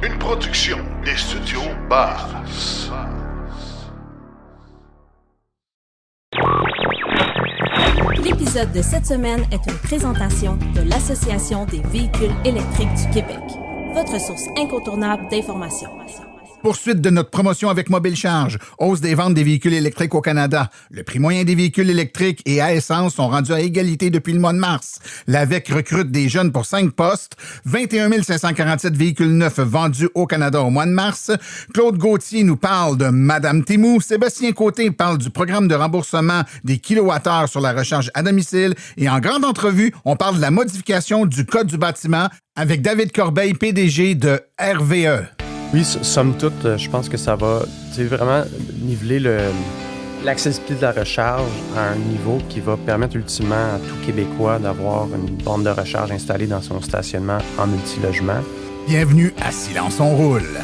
Une production des studios Bass. L'épisode de cette semaine est une présentation de l'Association des véhicules électriques du Québec, votre source incontournable d'informations. Poursuite de notre promotion avec Mobile Charge. Hausse des ventes des véhicules électriques au Canada. Le prix moyen des véhicules électriques et à essence sont rendus à égalité depuis le mois de mars. L'AVEQ recrute des jeunes pour 5 postes. 21 547 véhicules neufs vendus au Canada au mois de mars. Claude Gauthier nous parle de Madame Témou. Sébastien Côté parle du programme de remboursement des kilowattheures sur la recharge à domicile. Et en grande entrevue, on parle de la modification du code du bâtiment avec David Corbeil, PDG de RVE. Oui, somme toute, je pense que ça va vraiment niveler l'accessibilité de la recharge à un niveau qui va permettre ultimement à tout Québécois d'avoir une borne de recharge installée dans son stationnement en multilogement. Bienvenue à Silence on roule.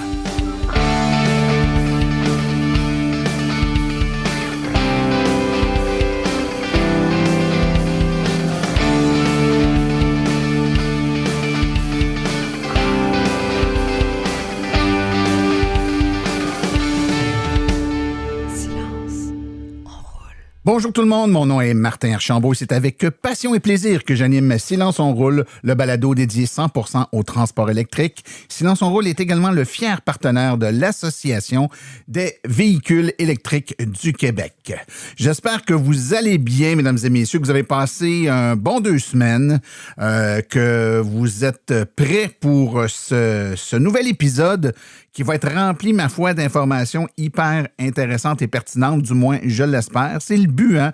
Bonjour tout le monde, mon nom est Martin Archambault et c'est avec passion et plaisir que j'anime Silence on roule, le balado dédié 100% au transport électrique. Silence on roule est également le fier partenaire de l'Association des véhicules électriques du Québec. J'espère que vous allez bien, mesdames et messieurs, que vous avez passé un bon 2 semaines, que vous êtes prêts pour ce nouvel épisode qui va être rempli, ma foi, d'informations hyper intéressantes et pertinentes, du moins, je l'espère. C'est le but, hein?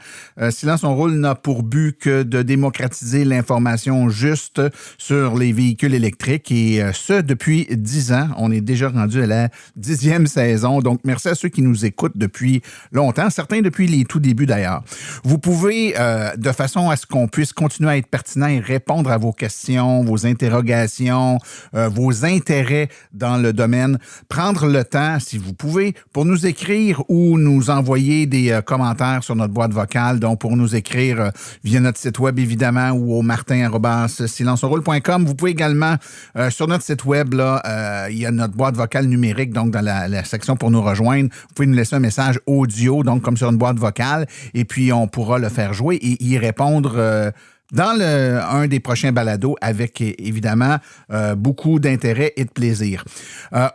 Silence on roule n'a pour but que de démocratiser l'information juste sur les véhicules électriques et ce, depuis 10 ans. On est déjà rendu à la 10e saison, donc merci à ceux qui nous écoutent depuis longtemps, certains depuis les tout débuts d'ailleurs. Vous pouvez, de façon à ce qu'on puisse continuer à être pertinent et répondre à vos questions, vos interrogations, vos intérêts dans le domaine, prendre le temps, si vous pouvez, pour nous écrire ou nous envoyer des commentaires sur notre boîte vocale. Donc, pour nous écrire via notre site web, évidemment, ou au martin@silenceonroule.com. Vous pouvez également, sur notre site web, là, il y a notre boîte vocale numérique, donc dans la section pour nous rejoindre. Vous pouvez nous laisser un message audio, donc comme sur une boîte vocale, et puis on pourra le faire jouer et y répondre dans un des prochains balados avec, évidemment, beaucoup d'intérêt et de plaisir.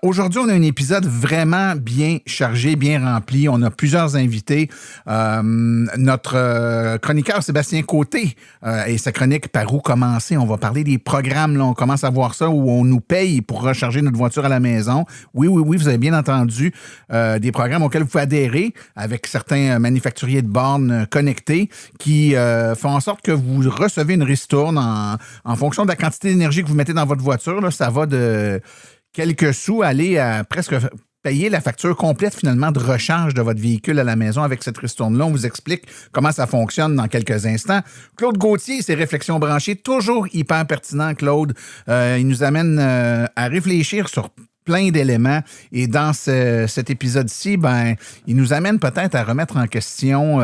Aujourd'hui, on a un épisode vraiment bien chargé, bien rempli. On a plusieurs invités. Notre chroniqueur Sébastien Côté et sa chronique « Par où commencer ?» On va parler des programmes. Là. On commence à voir ça où on nous paye pour recharger notre voiture à la maison. Oui, vous avez bien entendu. Des programmes auxquels vous pouvez adhérer avec certains manufacturiers de bornes connectés qui font en sorte que vous recevez une ristourne en fonction de la quantité d'énergie que vous mettez dans votre voiture. Là, ça va de quelques sous aller à presque payer la facture complète finalement de recharge de votre véhicule à la maison avec cette ristourne-là. On vous explique comment ça fonctionne dans quelques instants. Claude Gauthier, ses réflexions branchées, toujours hyper pertinent, Claude. Il nous amène à réfléchir sur plein d'éléments. Et dans cet épisode-ci, il nous amène peut-être à remettre en question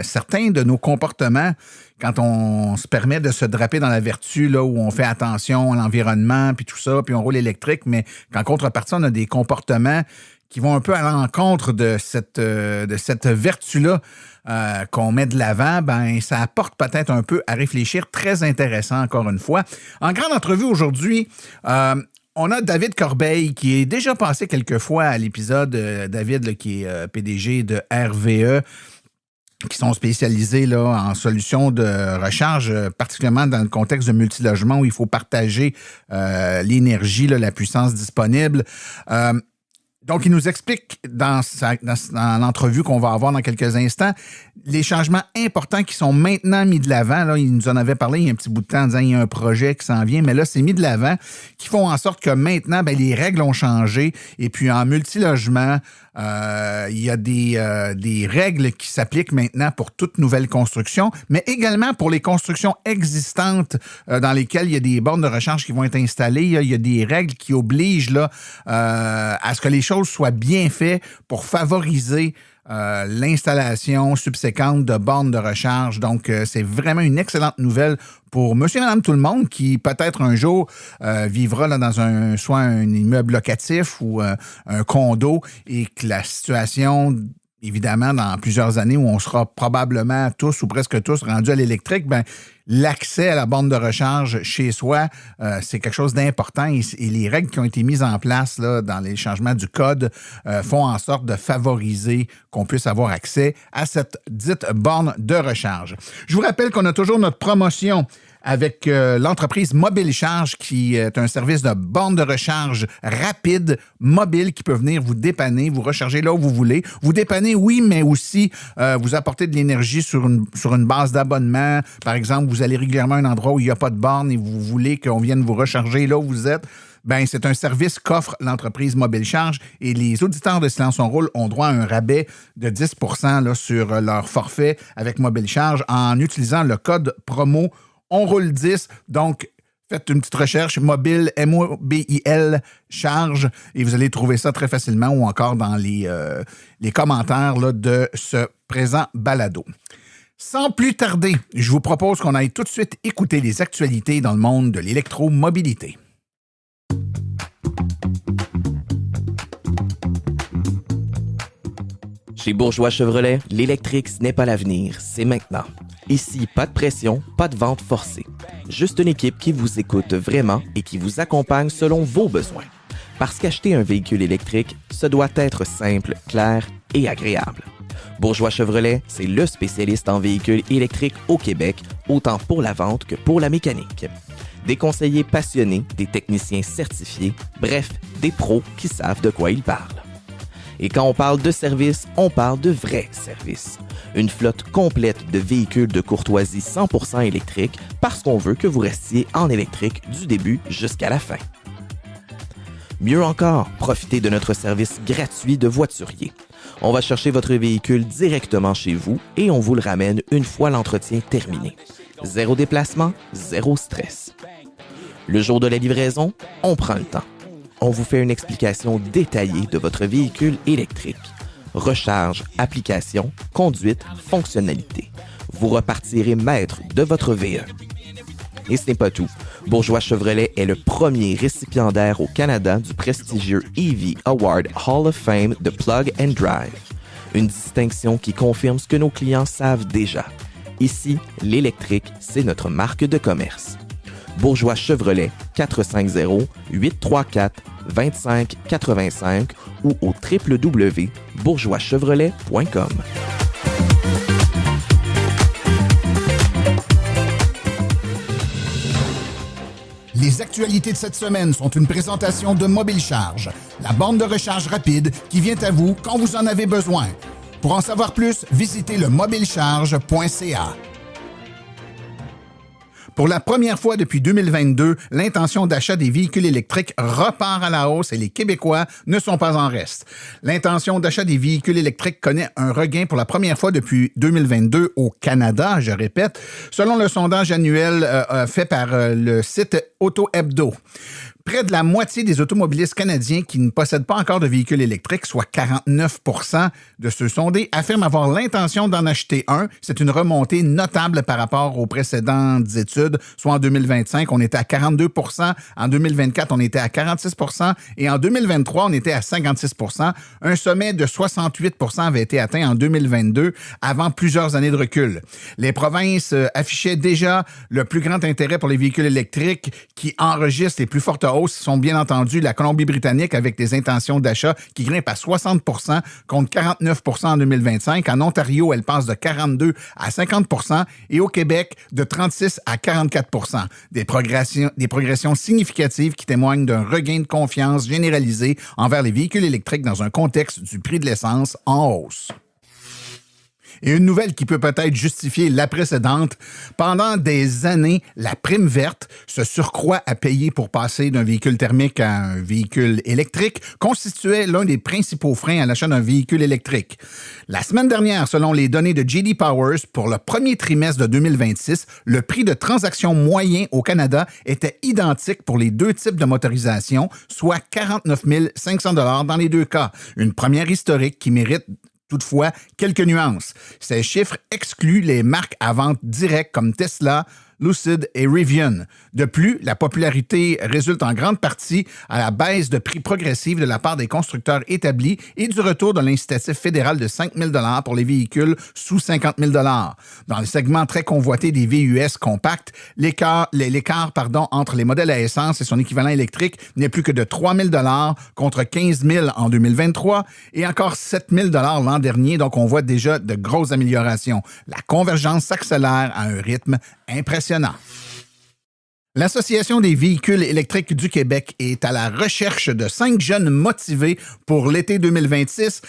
certains de nos comportements quand on se permet de se draper dans la vertu, là, où on fait attention à l'environnement, puis tout ça, puis on roule électrique, mais qu'en contrepartie, on a des comportements qui vont un peu à l'encontre de cette vertu-là qu'on met de l'avant, ça apporte peut-être un peu à réfléchir. Très intéressant, encore une fois. En grande entrevue aujourd'hui, on a David Corbeil qui est déjà passé quelques fois à l'épisode. David, là, qui est PDG de RVE, qui sont spécialisés là, en solutions de recharge, particulièrement dans le contexte de multilogement où il faut partager l'énergie, là, la puissance disponible. Donc, il nous explique dans l'entrevue qu'on va avoir dans quelques instants les changements importants qui sont maintenant mis de l'avant. Là, il nous en avait parlé il y a un petit bout de temps en disant qu'il y a un projet qui s'en vient, mais là, c'est mis de l'avant, qui font en sorte que maintenant, les règles ont changé. Et puis, en multilogement, il y a des règles qui s'appliquent maintenant pour toute nouvelle construction, mais également pour les constructions existantes dans lesquelles il y a des bornes de recharge qui vont être installées. Il y a des règles qui obligent là, à ce que les choses soient bien faites pour favoriser l'installation subséquente de bornes de recharge. Donc, c'est vraiment une excellente nouvelle pour monsieur et madame tout le monde qui, peut-être un jour, vivra là, dans soit un immeuble locatif ou un condo et que la situation... Évidemment, dans plusieurs années où on sera probablement tous ou presque tous rendus à l'électrique, l'accès à la borne de recharge chez soi, c'est quelque chose d'important et les règles qui ont été mises en place là, dans les changements du code font en sorte de favoriser qu'on puisse avoir accès à cette dite borne de recharge. Je vous rappelle qu'on a toujours notre promotion avec l'entreprise Mobile Charge, qui est un service de borne de recharge rapide, mobile, qui peut venir vous dépanner, vous recharger là où vous voulez. Vous dépanner, oui, mais aussi vous apporter de l'énergie sur une base d'abonnement. Par exemple, vous allez régulièrement à un endroit où il n'y a pas de borne et vous voulez qu'on vienne vous recharger là où vous êtes. C'est un service qu'offre l'entreprise Mobile Charge et les auditeurs de Silence on Roule ont droit à un rabais de 10 % là, sur leur forfait avec Mobile Charge en utilisant le code promo On roule 10, donc faites une petite recherche, mobile, M-O-B-I-L, charge, et vous allez trouver ça très facilement ou encore dans les commentaires là, de ce présent balado. Sans plus tarder, je vous propose qu'on aille tout de suite écouter les actualités dans le monde de l'électromobilité. Chez Bourgeois Chevrolet, l'électrique, ce n'est pas l'avenir, c'est maintenant. Ici, pas de pression, pas de vente forcée. Juste une équipe qui vous écoute vraiment et qui vous accompagne selon vos besoins. Parce qu'acheter un véhicule électrique, ce doit être simple, clair et agréable. Bourgeois Chevrolet, c'est le spécialiste en véhicules électriques au Québec, autant pour la vente que pour la mécanique. Des conseillers passionnés, des techniciens certifiés, bref, des pros qui savent de quoi ils parlent. Et quand on parle de service, on parle de vrais services. Une flotte complète de véhicules de courtoisie 100% électriques parce qu'on veut que vous restiez en électrique du début jusqu'à la fin. Mieux encore, profitez de notre service gratuit de voiturier. On va chercher votre véhicule directement chez vous et on vous le ramène une fois l'entretien terminé. Zéro déplacement, zéro stress. Le jour de la livraison, on prend le temps. On vous fait une explication détaillée de votre véhicule électrique. Recharge, application, conduite, fonctionnalité. Vous repartirez maître de votre VE. Et ce n'est pas tout. Bourgeois Chevrolet est le premier récipiendaire au Canada du prestigieux EV Award Hall of Fame de Plug and Drive. Une distinction qui confirme ce que nos clients savent déjà. Ici, l'électrique, c'est notre marque de commerce. Bourgeois Chevrolet, 450-834-2585 ou au www.bourgeoischevrolet.com. Les actualités de cette semaine sont une présentation de Mobile Charge, la borne de recharge rapide qui vient à vous quand vous en avez besoin. Pour en savoir plus, visitez le mobilecharge.ca. Pour la première fois depuis 2022, l'intention d'achat des véhicules électriques repart à la hausse et les Québécois ne sont pas en reste. L'intention d'achat des véhicules électriques connaît un regain pour la première fois depuis 2022 au Canada, je répète, selon le sondage annuel fait par le site Auto Hebdo. Près de la moitié des automobilistes canadiens qui ne possèdent pas encore de véhicules électriques, soit 49 % de ceux sondés, affirment avoir l'intention d'en acheter un. C'est une remontée notable par rapport aux précédentes études, soit en 2025, on était à 42 %, en 2024, on était à 46 % et en 2023, on était à 56 %. Un sommet de 68 % avait été atteint en 2022, avant plusieurs années de recul. Les provinces affichaient déjà le plus grand intérêt pour les véhicules électriques qui enregistrent les plus fortes hausses sont bien entendu la Colombie-Britannique avec des intentions d'achat qui grimpent à 60 % contre 49 % en 2025. En Ontario, elle passe de 42 à 50 % et au Québec, de 36 à 44 %. Des progressions significatives qui témoignent d'un regain de confiance généralisé envers les véhicules électriques dans un contexte du prix de l'essence en hausse. Et une nouvelle qui peut peut-être justifier la précédente. Pendant des années, la prime verte, ce surcroît à payer pour passer d'un véhicule thermique à un véhicule électrique, constituait l'un des principaux freins à l'achat d'un véhicule électrique. La semaine dernière, selon les données de J.D. Powers, pour le premier trimestre de 2026, le prix de transaction moyen au Canada était identique pour les deux types de motorisation, soit 49 500 $ dans les deux cas. Une première historique qui mérite Toutefois, quelques nuances. Ces chiffres excluent les marques à vente directe comme Tesla, Lucid et Rivian. De plus, la popularité résulte en grande partie à la baisse de prix progressive de la part des constructeurs établis et du retour de l'incitatif fédéral de 5 000 $ pour les véhicules sous 50 000 $. Dans le segment très convoité des VUS compacts, l'écart entre les modèles à essence et son équivalent électrique n'est plus que de 3 000 $ contre 15 000 en 2023 et encore 7 000 $ l'an dernier, donc on voit déjà de grosses améliorations. La convergence s'accélère à un rythme impressionnant. L'Association des véhicules électriques du Québec est à la recherche de 5 jeunes motivés pour l'été 2026.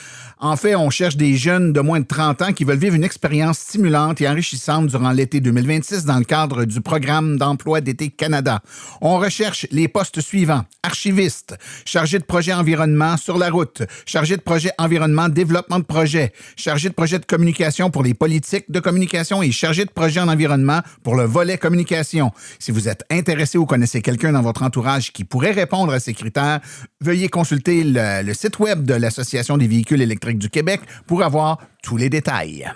En fait, on cherche des jeunes de moins de 30 ans qui veulent vivre une expérience stimulante et enrichissante durant l'été 2026 dans le cadre du programme d'emploi d'été Canada. On recherche les postes suivants: archiviste, chargé de projet environnement sur la route, chargé de projet environnement développement de projet, chargé de projet de communication pour les politiques de communication et chargé de projet en environnement pour le volet communication. Si vous êtes intéressé ou connaissez quelqu'un dans votre entourage qui pourrait répondre à ces critères, veuillez consulter le site web de l'Association des véhicules électriques du Québec pour avoir tous les détails.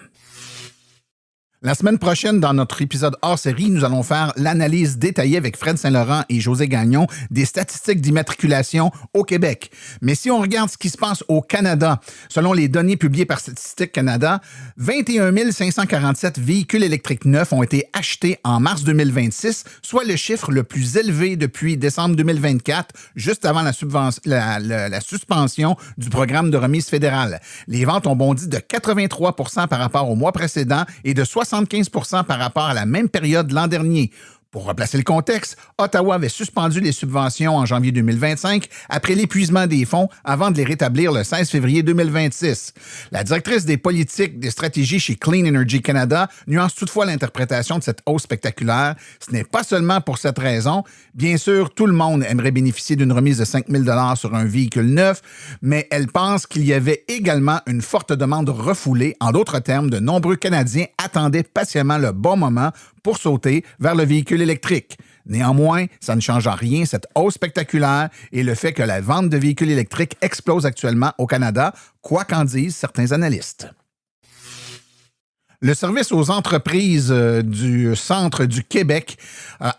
La semaine prochaine, dans notre épisode hors-série, nous allons faire l'analyse détaillée avec Fred Saint-Laurent et José Gagnon des statistiques d'immatriculation au Québec. Mais si on regarde ce qui se passe au Canada, selon les données publiées par Statistique Canada, 21 547 véhicules électriques neufs ont été achetés en mars 2026, soit le chiffre le plus élevé depuis décembre 2024, juste avant la suspension du programme de remise fédérale. Les ventes ont bondi de 83 % par rapport au mois précédent et de 75 % par rapport à la même période l'an dernier. Pour replacer le contexte, Ottawa avait suspendu les subventions en janvier 2025 après l'épuisement des fonds avant de les rétablir le 16 février 2026. La directrice des politiques des stratégies chez Clean Energy Canada nuance toutefois l'interprétation de cette hausse spectaculaire. Ce n'est pas seulement pour cette raison. Bien sûr, tout le monde aimerait bénéficier d'une remise de 5 000 $ sur un véhicule neuf, mais elle pense qu'il y avait également une forte demande refoulée. En d'autres termes, de nombreux Canadiens attendaient patiemment le bon moment pour sauter vers le véhicule électrique. Néanmoins, ça ne change en rien cette hausse spectaculaire et le fait que la vente de véhicules électriques explose actuellement au Canada, quoi qu'en disent certains analystes. Le service aux entreprises du Centre du Québec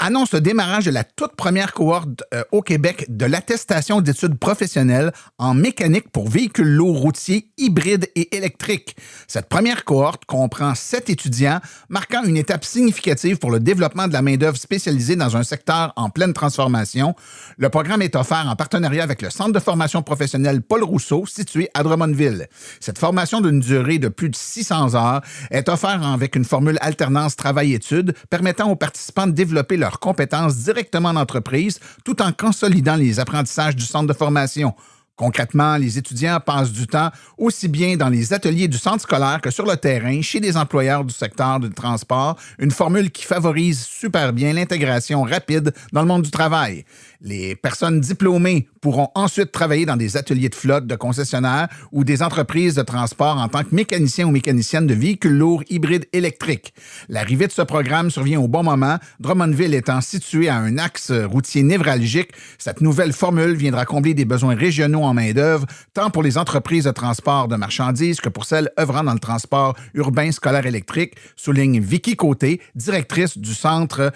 annonce le démarrage de la toute première cohorte au Québec de l'attestation d'études professionnelles en mécanique pour véhicules lourds routiers hybrides et électriques. Cette première cohorte comprend 7 étudiants, marquant une étape significative pour le développement de la main-d'œuvre spécialisée dans un secteur en pleine transformation. Le programme est offert en partenariat avec le Centre de formation professionnelle Paul Rousseau, situé à Drummondville. Cette formation d'une durée de plus de 600 heures est offert avec une formule alternance travail-études permettant aux participants de développer leurs compétences directement en entreprise tout en consolidant les apprentissages du centre de formation. Concrètement, les étudiants passent du temps aussi bien dans les ateliers du centre scolaire que sur le terrain, chez des employeurs du secteur du transport, une formule qui favorise super bien l'intégration rapide dans le monde du travail. Les personnes diplômées pourront ensuite travailler dans des ateliers de flotte de concessionnaires ou des entreprises de transport en tant que mécaniciens ou mécaniciennes de véhicules lourds hybrides électriques. L'arrivée de ce programme survient au bon moment, Drummondville étant situé à un axe routier névralgique. Cette nouvelle formule viendra combler des besoins régionaux en main-d'œuvre, tant pour les entreprises de transport de marchandises que pour celles œuvrant dans le transport urbain scolaire électrique, souligne Vicky Côté, directrice du Centre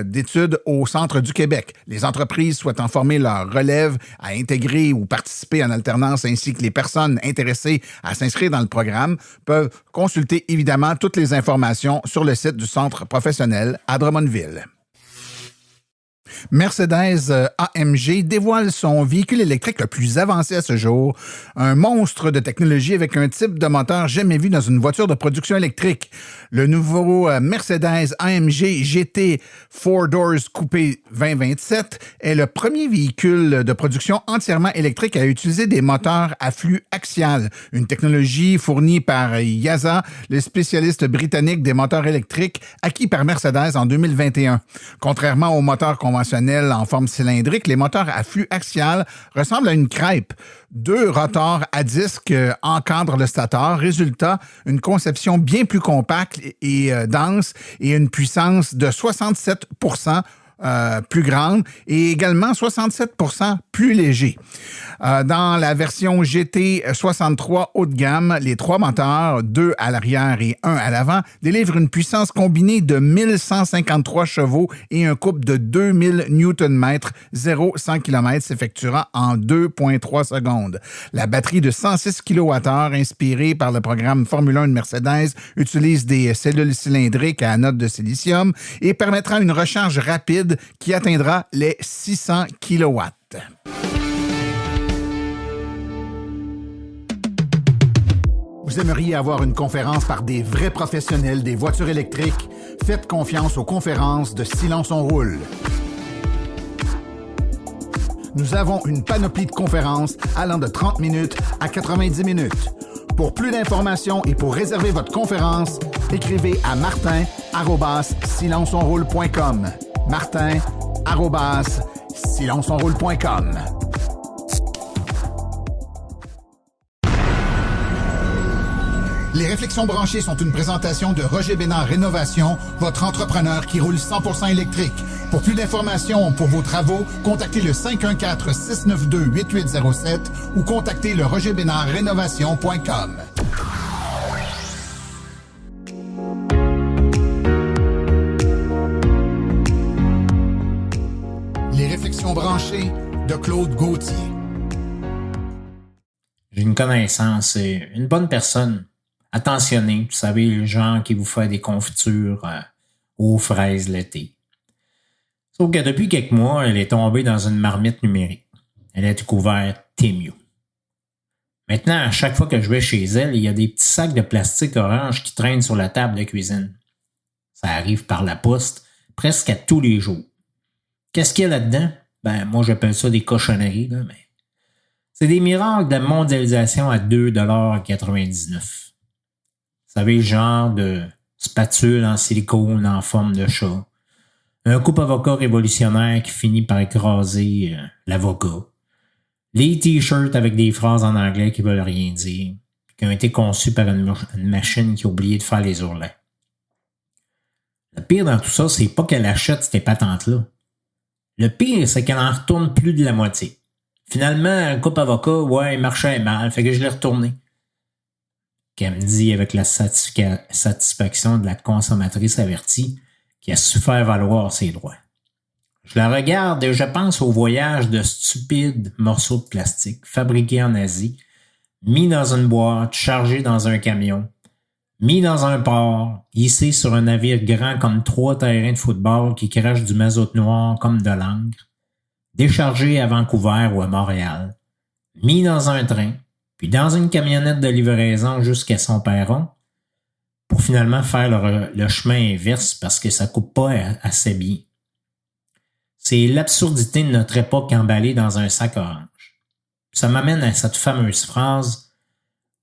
d'études au Centre du Québec. Les entreprises souhaitant former leur relève à intégrer ou participer en alternance ainsi que les personnes intéressées à s'inscrire dans le programme peuvent consulter évidemment toutes les informations sur le site du Centre professionnel à Drummondville. Mercedes AMG dévoile son véhicule électrique le plus avancé à ce jour, un monstre de technologie avec un type de moteur jamais vu dans une voiture de production électrique. Le nouveau Mercedes AMG GT 4 Doors Coupé 2027 est le premier véhicule de production entièrement électrique à utiliser des moteurs à flux axial, une technologie fournie par YASA, le spécialiste britannique des moteurs électriques acquis par Mercedes en 2021. Contrairement aux moteurs conventionnels en forme cylindrique, les moteurs à flux axial ressemblent à une crêpe. 2 rotors à disque encadrent le stateur. Résultat, une conception bien plus compacte et dense et une puissance de 67% plus grande et également 67 % plus léger. Dans la version GT63 haut de gamme, les 3 moteurs, 2 à l'arrière et 1 à l'avant, délivrent une puissance combinée de 1153 chevaux et un couple de 2000 Nm, 0-100 km s'effectuera en 2,3 secondes. La batterie de 106 kWh, inspirée par le programme Formule 1 de Mercedes, utilise des cellules cylindriques à anode de silicium et permettra une recharge rapide qui atteindra les 600 kW. Vous aimeriez avoir une conférence par des vrais professionnels des voitures électriques? Faites confiance aux conférences de Silence on roule. Nous avons une panoplie de conférences allant de 30 minutes à 90 minutes. Pour plus d'informations et pour réserver votre conférence, écrivez à martin@silenceonroule.com. martin@silenceonroule.com. Les Réflexions branchées sont une présentation de Roger Bénard Rénovation, votre entrepreneur qui roule 100% électrique. Pour plus d'informations pour vos travaux, contactez le 514-692-8807 ou contactez le rogerbénardrénovation.com. Les Réflexions branchées de Claude Gauthier. J'ai une connaissance, une bonne personne. Attentionnée, vous savez, le genre qui vous fait des confitures aux fraises l'été. Sauf que depuis quelques mois, elle est tombée dans une marmite numérique. Elle a découvert Temu. Maintenant, à chaque fois que je vais chez elle, il y a des petits sacs de plastique orange qui traînent sur la table de cuisine. Ça arrive par la poste presque à tous les jours. Qu'est-ce qu'il y a là-dedans? Ben, moi, j'appelle ça des cochonneries, là, mais c'est des miracles de mondialisation à 2,99 $. Vous savez, le genre de spatule en silicone en forme de chat. Un coupe-avocat révolutionnaire qui finit par écraser l'avocat. Les t-shirts avec des phrases en anglais qui veulent rien dire, qui ont été conçus par une machine qui a oublié de faire les ourlets. Le pire dans tout ça, c'est pas qu'elle achète ces patentes-là. Le pire, c'est qu'elle en retourne plus de la moitié. Finalement, un coupe-avocat, ouais, il marchait mal, fait que je l'ai retourné. Qu'elle me dit avec la satisfaction de la consommatrice avertie qui a su faire valoir ses droits. Je la regarde et je pense au voyage de stupides morceaux de plastique fabriqués en Asie, mis dans une boîte, chargés dans un camion, mis dans un port, hissés sur un navire grand comme 3 terrains de football qui crachent du mazout noir comme de l'encre, déchargés à Vancouver ou à Montréal, mis dans un train, puis dans une camionnette de livraison jusqu'à son perron, pour finalement faire le chemin inverse parce que ça coupe pas assez bien. C'est l'absurdité de notre époque emballée dans un sac orange. Ça m'amène à cette fameuse phrase,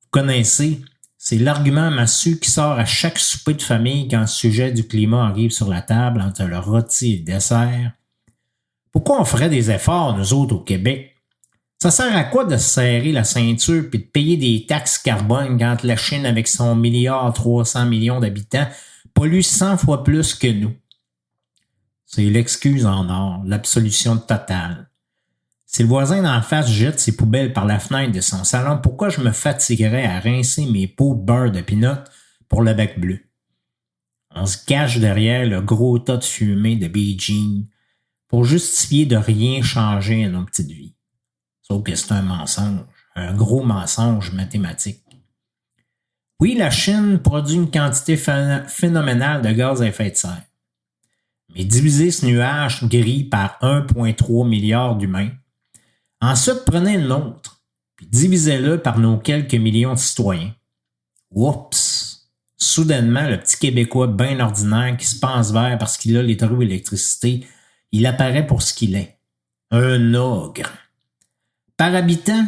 vous connaissez, c'est l'argument massu qui sort à chaque souper de famille quand le sujet du climat arrive sur la table entre le rôti et le dessert. Pourquoi on ferait des efforts, nous autres, au Québec? Ça sert à quoi de se serrer la ceinture puis de payer des taxes carbone quand la Chine, avec son 1,3 milliard d'habitants, pollue 100 fois plus que nous? C'est l'excuse en or, l'absolution totale. Si le voisin d'en face jette ses poubelles par la fenêtre de son salon, pourquoi je me fatiguerais à rincer mes pots de beurre de pinot pour le bec bleu? On se cache derrière le gros tas de fumée de Beijing pour justifier de rien changer à nos petites vies. Sauf que c'est un mensonge, un gros mensonge mathématique. Oui, la Chine produit une quantité phénoménale de gaz à effet de serre. Mais divisez ce nuage gris par 1,3 milliard d'humains. Ensuite, prenez le nôtre, puis divisez-le par nos quelques millions de citoyens. Oups! Soudainement, le petit Québécois bien ordinaire qui se pense vert parce qu'il a les trous d'électricité, il apparaît pour ce qu'il est. Un ogre. Par habitant,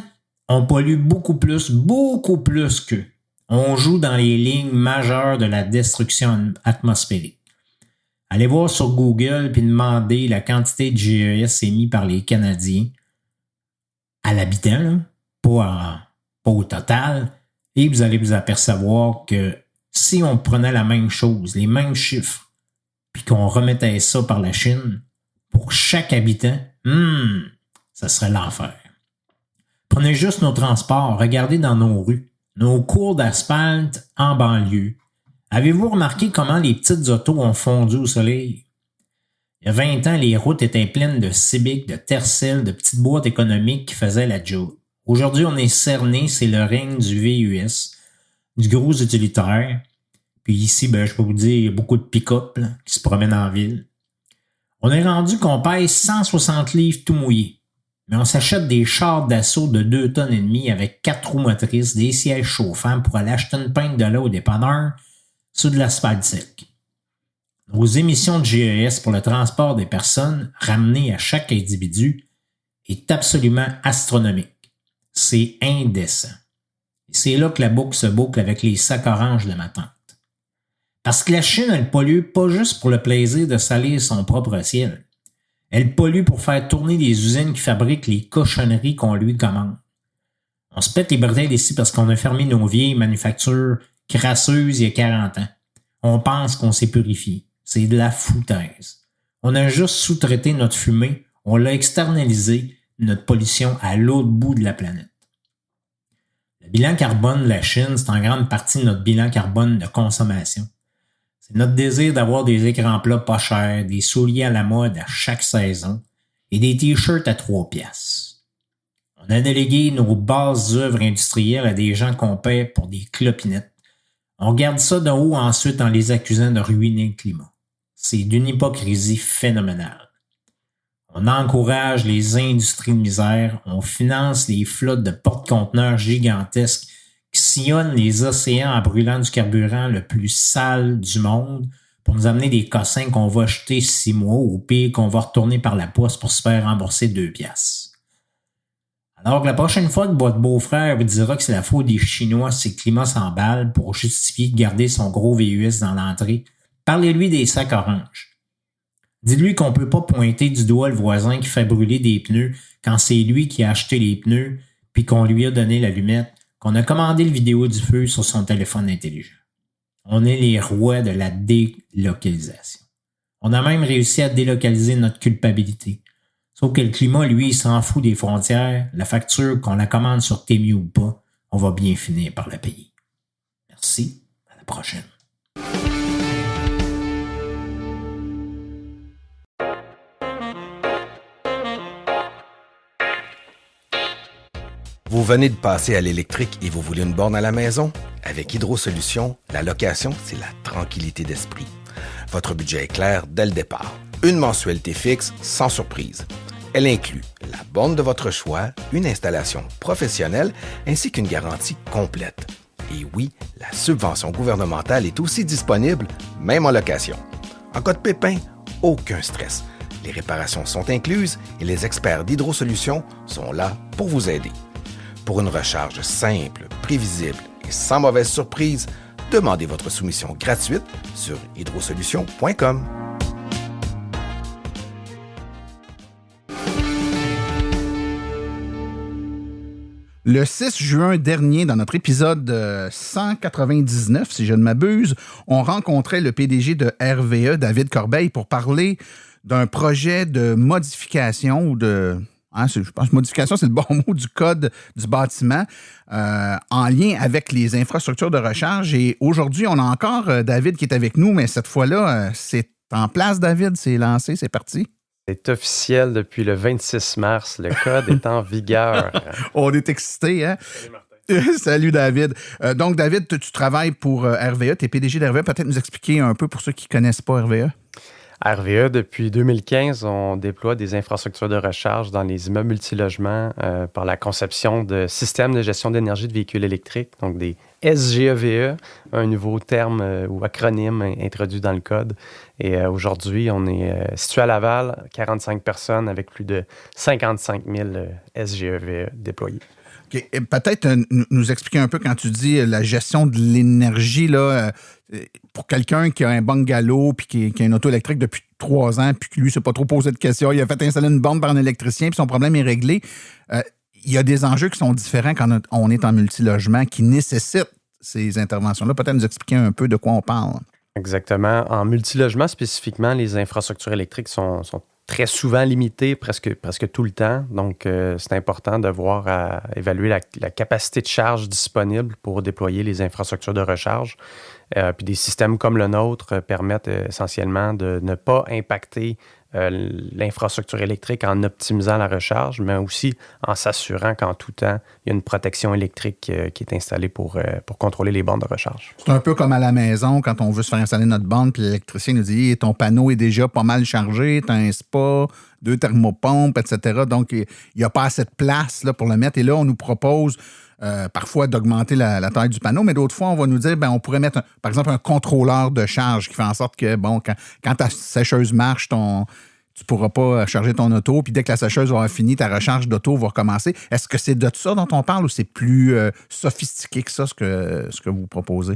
on pollue beaucoup plus qu'eux. On joue dans les lignes majeures de la destruction atmosphérique. Allez voir sur Google puis demandez la quantité de GES émis par les Canadiens à l'habitant, là, pas au total, et vous allez vous apercevoir que si on prenait la même chose, les mêmes chiffres, puis qu'on remettait ça par la Chine, pour chaque habitant, ça serait l'enfer. Prenez juste nos transports, regardez dans nos rues, nos cours d'asphalte en banlieue. Avez-vous remarqué comment les petites autos ont fondu au soleil? Il y a 20 ans, les routes étaient pleines de Civic, de Tercel, de petites boîtes économiques qui faisaient la job. Aujourd'hui, on est cerné, c'est le règne du VUS, du gros utilitaire. Puis ici, je peux vous dire, il y a beaucoup de pick-up qui se promènent en ville. On est rendu qu'on pèse 160 livres tout mouillé. Mais on s'achète des chars d'assaut de 2 tonnes et demie avec 4 roues motrices, des sièges chauffants pour aller acheter une pinte de l'eau au dépanneur sur de l'asphalte sec. Nos émissions de GES pour le transport des personnes ramenées à chaque individu est absolument astronomique. C'est indécent. Et c'est là que la boucle se boucle avec les sacs oranges de ma tante. Parce que la Chine, elle pollue pas juste pour le plaisir de salir son propre ciel. Elle pollue pour faire tourner les usines qui fabriquent les cochonneries qu'on lui commande. On se pète les bretelles ici parce qu'on a fermé nos vieilles manufactures crasseuses il y a 40 ans. On pense qu'on s'est purifié. C'est de la foutaise. On a juste sous-traité notre fumée, on l'a externalisé, notre pollution à l'autre bout de la planète. Le bilan carbone de la Chine, c'est en grande partie notre bilan carbone de consommation. C'est notre désir d'avoir des écrans plats pas chers, des souliers à la mode à chaque saison et des t-shirts à 3 piastres. On a délégué nos bases œuvres industrielles à des gens qu'on paie pour des clopinettes. On garde ça d'en haut ensuite en les accusant de ruiner le climat. C'est d'une hypocrisie phénoménale. On encourage les industries de misère, on finance les flottes de porte-conteneurs gigantesques qui sillonnent les océans en brûlant du carburant le plus sale du monde pour nous amener des cossins qu'on va jeter 6 mois ou pire qu'on va retourner par la poste pour se faire rembourser 2 piastres. Alors que la prochaine fois que votre beau-frère vous dira que c'est la faute des Chinois si le climat s'emballe pour justifier de garder son gros VUS dans l'entrée, parlez-lui des sacs oranges. Dites-lui qu'on peut pas pointer du doigt le voisin qui fait brûler des pneus quand c'est lui qui a acheté les pneus puis qu'on lui a donné l'allumette, qu'on a commandé le vidéo du feu sur son téléphone intelligent. On est les rois de la délocalisation. On a même réussi à délocaliser notre culpabilité. Sauf que le climat, lui, il s'en fout des frontières. La facture, qu'on la commande sur Temu ou pas, on va bien finir par la payer. Merci. À la prochaine. Vous venez de passer à l'électrique et vous voulez une borne à la maison? Avec Hydro-Solutions, la location, c'est la tranquillité d'esprit. Votre budget est clair dès le départ. Une mensualité fixe, sans surprise. Elle inclut la borne de votre choix, une installation professionnelle ainsi qu'une garantie complète. Et oui, la subvention gouvernementale est aussi disponible, même en location. En cas de pépin, aucun stress. Les réparations sont incluses et les experts d'Hydro-Solutions sont là pour vous aider. Pour une recharge simple, prévisible et sans mauvaise surprise, demandez votre soumission gratuite sur hydrosolutions.com. Le 6 juin dernier, dans notre épisode 199, si je ne m'abuse, on rencontrait le PDG de RVE, David Corbeil, pour parler d'un projet de modification ou de... je pense que modification, c'est le bon mot du code du bâtiment en lien avec les infrastructures de recharge. Et aujourd'hui, on a encore David qui est avec nous, mais cette fois-là, c'est en place, David, c'est lancé, c'est parti. C'est officiel depuis le 26 mars. Le code est en vigueur. On est excités, hein? Salut, David. Donc, David, tu travailles pour RVE, tu es PDG de RVE. Peut-être nous expliquer un peu pour ceux qui ne connaissent pas RVE. RVE, depuis 2015, on déploie des infrastructures de recharge dans les immeubles multilogements par la conception de systèmes de gestion d'énergie de véhicules électriques, donc des SGEVE, un nouveau terme ou acronyme introduit dans le code. Et aujourd'hui, on est situé à Laval, 45 personnes avec plus de 55 000 SGEVE déployés. Okay. Peut-être nous expliquer un peu quand tu dis la gestion de l'énergie, là, pour quelqu'un qui a un bungalow puis qui a une auto électrique depuis 3 ans puis qui lui ne s'est pas trop posé de questions, il a fait installer une borne par un électricien puis son problème est réglé. Il y a des enjeux qui sont différents quand on est en multilogement qui nécessitent ces interventions-là. Peut-être nous expliquer un peu de quoi on parle. Exactement. En multilogement spécifiquement, les infrastructures électriques sont très souvent limité, presque tout le temps. Donc, c'est important de voir évaluer la capacité de charge disponible pour déployer les infrastructures de recharge. Puis des systèmes comme le nôtre permettent essentiellement de ne pas impacter l'infrastructure électrique en optimisant la recharge, mais aussi en s'assurant qu'en tout temps, il y a une protection électrique qui est installée pour contrôler les bornes de recharge. C'est un peu comme à la maison, quand on veut se faire installer notre borne, puis l'électricien nous dit « ton panneau est déjà pas mal chargé, tu as un spa, 2 thermopompes, etc. » Donc, il n'y a pas assez de place là, pour le mettre. Et là, on nous propose parfois d'augmenter la taille du panneau, mais d'autres fois, on va nous dire, on pourrait mettre, par exemple, un contrôleur de charge qui fait en sorte que, quand ta sécheuse marche, tu ne pourras pas charger ton auto, puis dès que la sécheuse aura fini, ta recharge d'auto va recommencer. Est-ce que c'est de ça dont on parle ou c'est plus sophistiqué que ça, ce que vous proposez?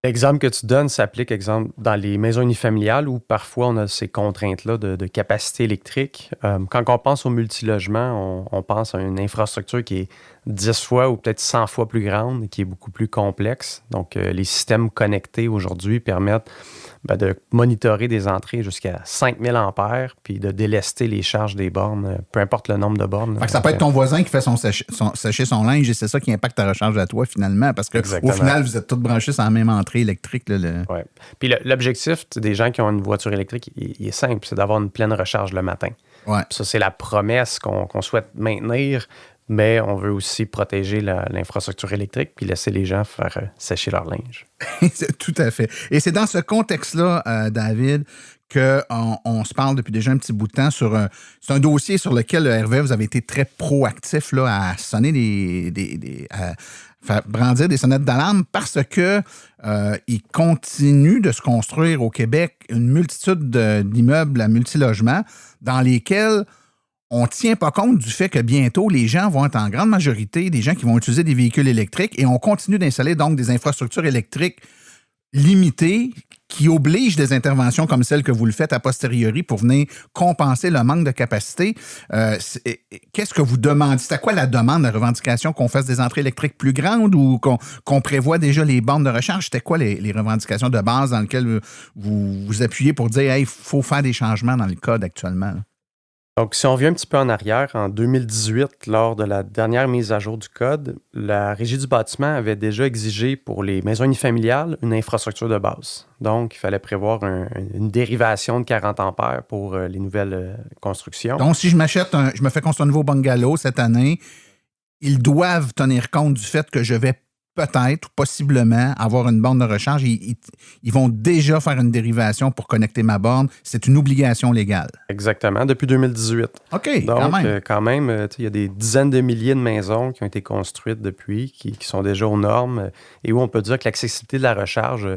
L'exemple que tu donnes s'applique, exemple, dans les maisons unifamiliales où parfois on a ces contraintes-là de capacité électrique. Quand on pense au multilogement, on pense à une infrastructure qui est 10 fois ou peut-être 100 fois plus grande et qui est beaucoup plus complexe. Donc, les systèmes connectés aujourd'hui permettent de monitorer des entrées jusqu'à 5000 ampères puis de délester les charges des bornes, peu importe le nombre de bornes. Fait que ça peut être ton voisin qui fait sécher son linge et c'est ça qui impacte ta recharge à toi finalement parce qu'au final, vous êtes tous branchés sur la même entrée électrique. Oui. Puis l'objectif des gens qui ont une voiture électrique, il est simple, c'est d'avoir une pleine recharge le matin. Ouais. Ça, c'est la promesse qu'on souhaite maintenir, mais on veut aussi protéger l'infrastructure électrique puis laisser les gens faire sécher leur linge. Tout à fait. Et c'est dans ce contexte-là, David, qu'on se parle depuis déjà un petit bout de temps c'est un dossier sur lequel, Hervé, vous avez été très proactif là, à sonner à faire brandir des sonnettes d'alarme parce que il continue de se construire au Québec une multitude d'immeubles à multilogement dans lesquels on ne tient pas compte du fait que bientôt, les gens vont être en grande majorité des gens qui vont utiliser des véhicules électriques et on continue d'installer donc des infrastructures électriques limitées qui obligent des interventions comme celle que vous le faites a posteriori pour venir compenser le manque de capacité. Qu'est-ce que vous demandez? C'est à quoi la demande, la revendication qu'on fasse des entrées électriques plus grandes ou qu'on prévoit déjà les bornes de recharge? C'était quoi les revendications de base dans lesquelles vous vous appuyez pour dire il faut faire des changements dans le code actuellement? Là? Donc, si on revient un petit peu en arrière, en 2018, lors de la dernière mise à jour du code, la Régie du bâtiment avait déjà exigé pour les maisons unifamiliales une infrastructure de base. Donc, il fallait prévoir une dérivation de 40 ampères pour les nouvelles constructions. Donc, si je me fais construire un nouveau bungalow cette année, ils doivent tenir compte du fait que je vais peut-être ou possiblement avoir une borne de recharge. Ils vont déjà faire une dérivation pour connecter ma borne. C'est une obligation légale. Exactement, depuis 2018. OK, donc, quand même. Il y a des dizaines de milliers de maisons qui ont été construites depuis, qui sont déjà aux normes et où on peut dire que l'accessibilité de la recharge,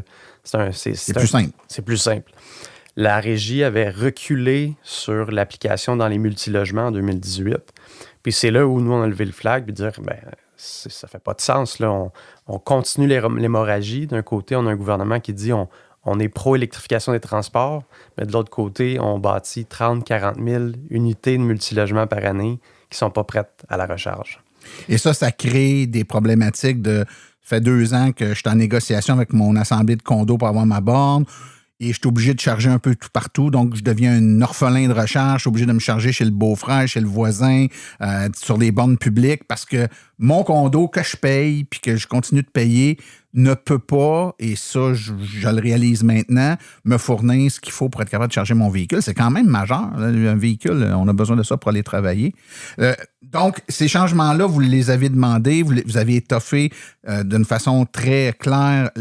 c'est plus simple. C'est plus simple. La Régie avait reculé sur l'application dans les multilogements en 2018. Puis c'est là où nous, on a levé le flag et dire, ça fait pas de sens. Là. On continue l'hémorragie. D'un côté, on a un gouvernement qui dit on est pro-électrification des transports, mais de l'autre côté, on bâtit 30-40 000 unités de multilogement par année qui sont pas prêtes à la recharge. Et ça crée des problématiques Ça fait 2 ans que je suis en négociation avec mon assemblée de condos pour avoir ma borne. Et je suis obligé de charger un peu tout partout. Donc, je deviens un orphelin de recharge. Je suis obligé de me charger chez le beau-frère, chez le voisin, sur les bornes publiques parce que mon condo que je paye puis que je continue de payer ne peut pas, et ça, je le réalise maintenant, me fournir ce qu'il faut pour être capable de charger mon véhicule. C'est quand même majeur. Là, un véhicule, on a besoin de ça pour aller travailler. Donc, ces changements-là, vous les avez demandés, vous avez étoffé d'une façon très claire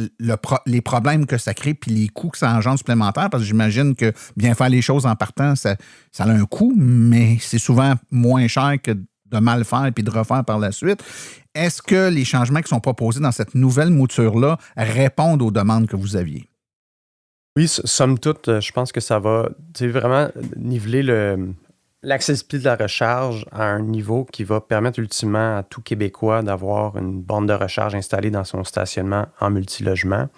les problèmes que ça crée puis les coûts que ça engendre supplémentaires, parce que j'imagine que bien faire les choses en partant, ça a un coût, mais c'est souvent moins cher que de mal faire puis de refaire par la suite. Est-ce que les changements qui sont proposés dans cette nouvelle mouture-là répondent aux demandes que vous aviez? Oui, somme toute, je pense que ça va vraiment niveler l'accessibilité de la recharge à un niveau qui va permettre ultimement à tout Québécois d'avoir une borne de recharge installée dans son stationnement en multilogement.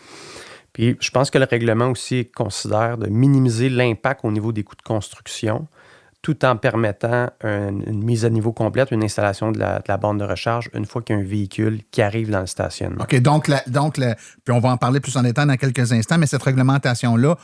Puis je pense que le règlement aussi considère de minimiser l'impact au niveau des coûts de construction, tout en permettant une mise à niveau complète, une installation de la borne de recharge une fois qu'il y a un véhicule qui arrive dans le stationnement. OK, donc puis on va en parler plus en détail dans quelques instants, mais cette réglementation-là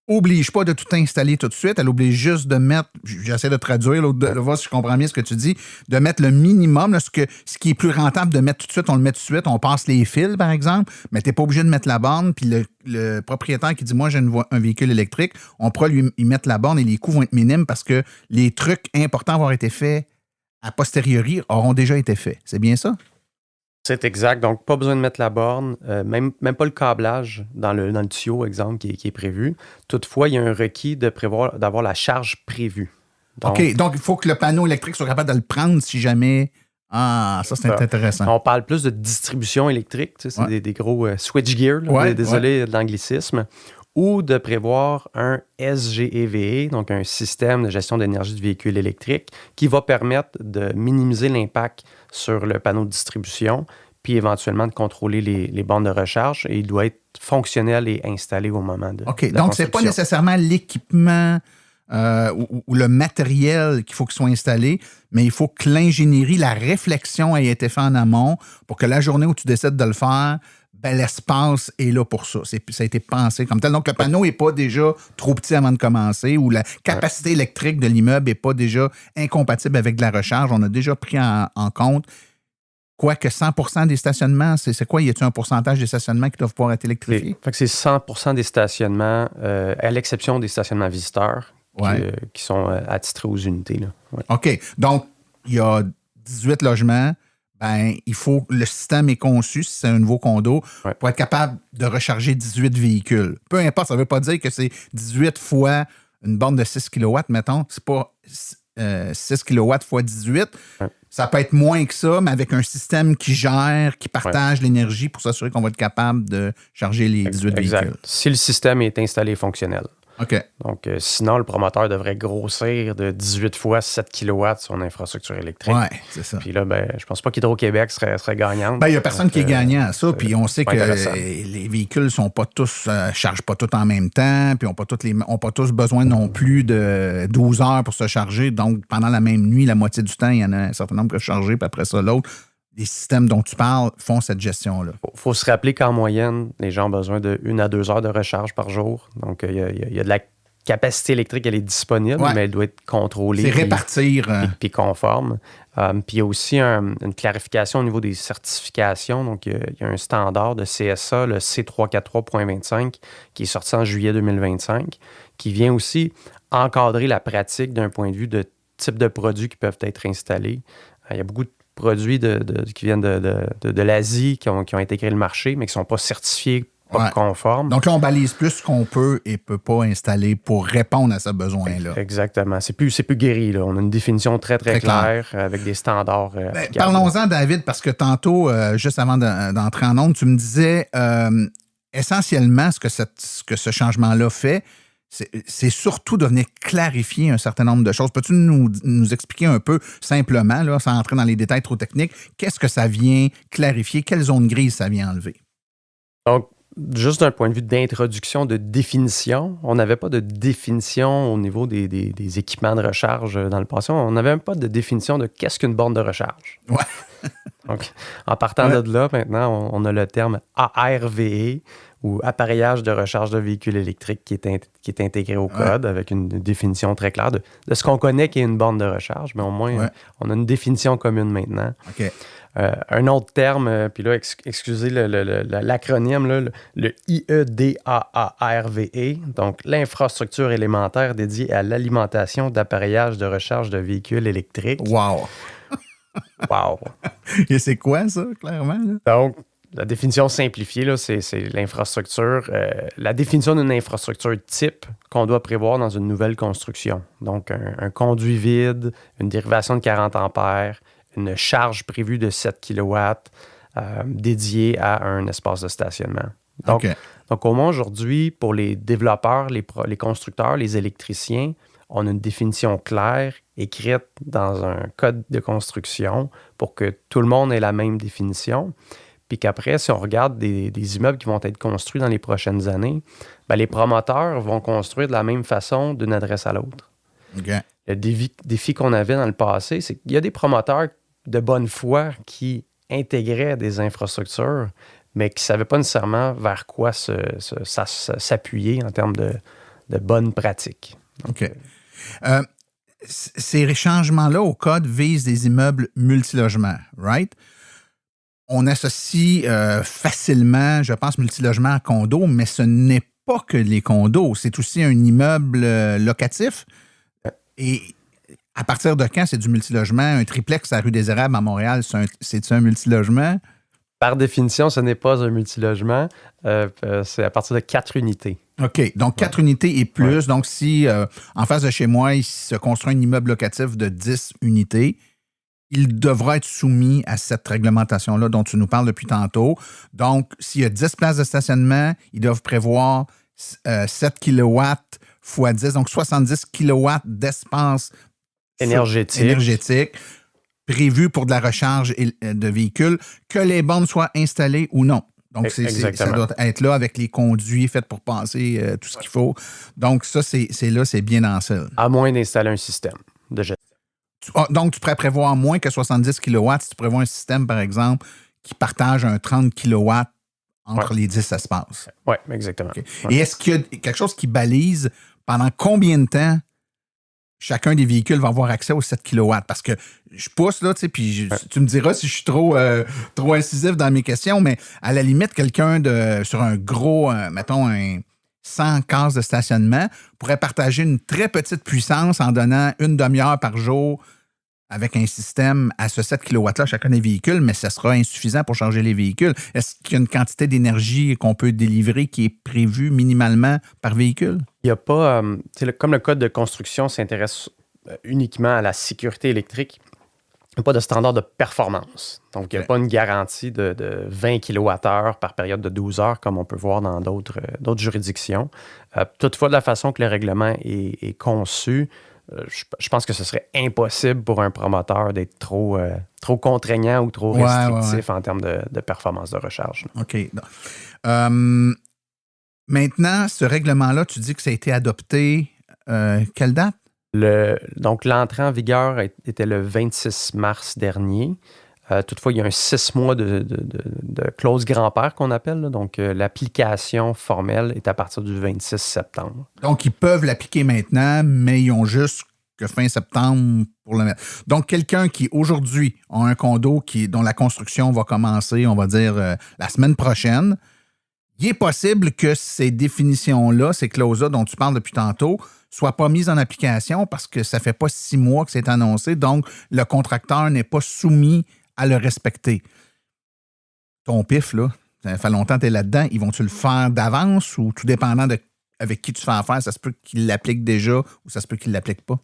oblige pas de tout installer tout de suite. Elle oblige juste de mettre, j'essaie de traduire, de voir si je comprends bien ce que tu dis, de mettre le minimum, là, ce qui est plus rentable de mettre tout de suite, on le met tout de suite, on passe les fils, par exemple, mais tu n'es pas obligé de mettre la borne. Puis le propriétaire qui dit, moi, j'ai un véhicule électrique, on pourra lui y mettre la borne et les coûts vont être minimes parce que les trucs importants avoir été faits a posteriori auront déjà été faits. C'est bien ça? C'est exact. Donc, pas besoin de mettre la borne, même pas le câblage dans le tuyau, exemple, qui est prévu. Toutefois, il y a un requis de prévoir d'avoir la charge prévue. Donc, OK. Donc, il faut que le panneau électrique soit capable de le prendre si jamais... Ah, ça, c'est intéressant. On parle plus de distribution électrique. Tu sais, c'est des gros switchgear, désolé de l'anglicisme. Ou de prévoir un SGEVE, donc un système de gestion d'énergie de véhicules électriques, qui va permettre de minimiser l'impact sur le panneau de distribution, puis éventuellement de contrôler les bornes de recharge. Et il doit être fonctionnel et installé au moment de OK. la Donc, ce n'est pas nécessairement l'équipement ou le matériel qu'il faut qu'il soit installé, mais il faut que l'ingénierie, la réflexion ait été faite en amont pour que la journée où tu décides de le faire, l'espace est là pour ça. Ça a été pensé comme tel. Donc, le panneau n'est pas déjà trop petit avant de commencer ou la capacité électrique de l'immeuble n'est pas déjà incompatible avec de la recharge. On a déjà pris en compte. Quoique 100% des stationnements, c'est quoi? Y a-t-il un pourcentage des stationnements qui doivent pouvoir être électrifiés? Fait que c'est 100% des stationnements, à l'exception des stationnements visiteurs qui sont attitrés aux unités. Là. Ouais. OK. Donc, il y a 18 logements. Il faut, le système est conçu, si c'est un nouveau condo, pour être capable de recharger 18 véhicules. Peu importe, ça ne veut pas dire que c'est 18 fois une borne de 6 kW, mettons. C'est pas 6 kW fois 18. Ouais. Ça peut être moins que ça, mais avec un système qui gère, qui partage l'énergie pour s'assurer qu'on va être capable de charger les 18 véhicules. Si le système est installé et fonctionnel. OK. Donc, sinon, le promoteur devrait grossir de 18 fois 7 kW son infrastructure électrique. Oui, c'est ça. Puis là, je pense pas qu'Hydro-Québec serait gagnante. Il n'y a personne qui est gagnant à ça. Puis on sait que les véhicules sont pas tous, chargent pas tous en même temps. Puis ont pas tous besoin non plus de 12 heures pour se charger. Donc, pendant la même nuit, la moitié du temps, il y en a un certain nombre qui est chargé, puis après ça, l'autre. Les systèmes dont tu parles font cette gestion-là. Il faut se rappeler qu'en moyenne, les gens ont besoin de 1 à 2 heures de recharge par jour. Donc, il y a de la capacité électrique, elle est disponible, mais elle doit être contrôlée. C'est répartir. Puis conforme. Puis il y a aussi une clarification au niveau des certifications. Donc, il y a un standard de CSA, le C343.25, qui est sorti en juillet 2025, qui vient aussi encadrer la pratique d'un point de vue de type de produits qui peuvent être installés. Il y a beaucoup de produits qui viennent de l'Asie, qui ont intégré le marché, mais qui ne sont pas certifiés, pas conformes. Donc là, on balise plus ce qu'on peut et ne peut pas installer pour répondre à ce besoin-là. Exactement. C'est plus gris. Là. On a une définition très claire avec des standards. Parlons-en, David, parce que tantôt, juste avant d'entrer en ondes, tu me disais essentiellement ce que ce changement-là fait, c'est surtout de venir clarifier un certain nombre de choses. Peux-tu nous expliquer un peu simplement, là, sans entrer dans les détails trop techniques, qu'est-ce que ça vient clarifier? Quelle zone grise ça vient enlever? Donc, juste d'un point de vue d'introduction, de définition, on n'avait pas de définition au niveau des équipements de recharge dans le passé. On n'avait même pas de définition de qu'est-ce qu'une borne de recharge. Ouais. Donc, en partant de là, maintenant, on a le terme ARVE, ou appareillage de recharge de véhicules électriques qui est intégré au code avec une définition très claire de ce qu'on connaît qui est une borne de recharge, mais au moins, on a une définition commune maintenant. OK. Un autre terme, puis là, excusez l'acronyme, là, le IEDAARVE, donc l'infrastructure élémentaire dédiée à l'alimentation d'appareillage de recharge de véhicules électriques. Wow! Wow! Et c'est quoi ça, clairement? Là? Donc, la définition simplifiée, là, c'est l'infrastructure, la définition d'une infrastructure type qu'on doit prévoir dans une nouvelle construction. Donc, un conduit vide, une dérivation de 40 ampères, une charge prévue de 7 kW dédiée à un espace de stationnement. Donc, au moins aujourd'hui, pour les développeurs, les constructeurs, les électriciens, on a une définition claire, écrite dans un code de construction pour que tout le monde ait la même définition. Puis qu'après, si on regarde des immeubles qui vont être construits dans les prochaines années, les promoteurs vont construire de la même façon d'une adresse à l'autre. Okay. Le défi qu'on avait dans le passé, c'est qu'il y a des promoteurs de bonne foi qui intégraient des infrastructures, mais qui ne savaient pas nécessairement vers quoi s'appuyer en termes de bonnes pratiques. Donc, OK. Ces changements-là au code visent des immeubles multilogements, right? On associe facilement, je pense, multilogement à condo, mais ce n'est pas que les condos. C'est aussi un immeuble locatif. Et à partir de quand c'est du multilogement? Un triplex à rue des Érables à Montréal, c'est un multilogement? Par définition, ce n'est pas un multilogement. C'est à partir de 4 unités. OK. Donc, 4 unités et plus. Ouais. Donc, si en face de chez moi, il se construit un immeuble locatif de 10 unités, il devra être soumis à cette réglementation-là dont tu nous parles depuis tantôt. Donc, s'il y a 10 places de stationnement, ils doivent prévoir 7 kW x 10, donc 70 kW d'espace énergétique prévu pour de la recharge de véhicules, que les bornes soient installées ou non. Donc, ça doit être là avec les conduits faits pour passer tout ce qu'il faut. Donc, ça, c'est bien en selle. À moins d'installer un système de gestion. Donc, tu pourrais prévoir moins que 70 kW si tu prévois un système, par exemple, qui partage un 30 kW entre les 10 espaces. Oui, exactement. Okay. Ouais. Et est-ce qu'il y a quelque chose qui balise pendant combien de temps chacun des véhicules va avoir accès aux 7 kW? Parce que je pousse, là, tu sais, puis tu me diras si je suis trop incisif dans mes questions, mais à la limite, quelqu'un sur un gros, mettons, un 100 cases de stationnement pourrait partager une très petite puissance en donnant une demi-heure par jour avec un système à ce 7 kW-là chacun des véhicules, mais ça sera insuffisant pour charger les véhicules. Est-ce qu'il y a une quantité d'énergie qu'on peut délivrer qui est prévue minimalement par véhicule? Il n'y a pas... comme le code de construction s'intéresse uniquement à la sécurité électrique, il n'y a pas de standard de performance. Donc, il n'y a pas une garantie de 20 kWh par période de 12 heures, comme on peut voir dans d'autres juridictions. Toutefois, de la façon que le règlement est conçu, je pense que ce serait impossible pour un promoteur d'être trop contraignant ou trop restrictif en termes de performance de recharge. OK. Maintenant, ce règlement-là, tu dis que ça a été adopté quelle date? Donc, l'entrée en vigueur était le 26 mars dernier. Toutefois, il y a un 6 mois de clause grand-père qu'on appelle. Là. Donc, l'application formelle est à partir du 26 septembre. Donc, ils peuvent l'appliquer maintenant, mais ils ont juste que fin septembre pour le mettre. Donc, quelqu'un qui, aujourd'hui, a un condo dont la construction va commencer, on va dire, la semaine prochaine, il est possible que ces définitions-là, ces clauses-là dont tu parles depuis tantôt, soient pas mises en application parce que ça fait pas 6 mois que c'est annoncé. Donc, le contracteur n'est pas soumis à le respecter. Ton pif, là, ça fait longtemps que tu es là-dedans, ils vont-tu le faire d'avance ou tout dépendant de avec qui tu fais affaire, ça se peut qu'il l'applique déjà ou ça se peut qu'il ne l'applique pas?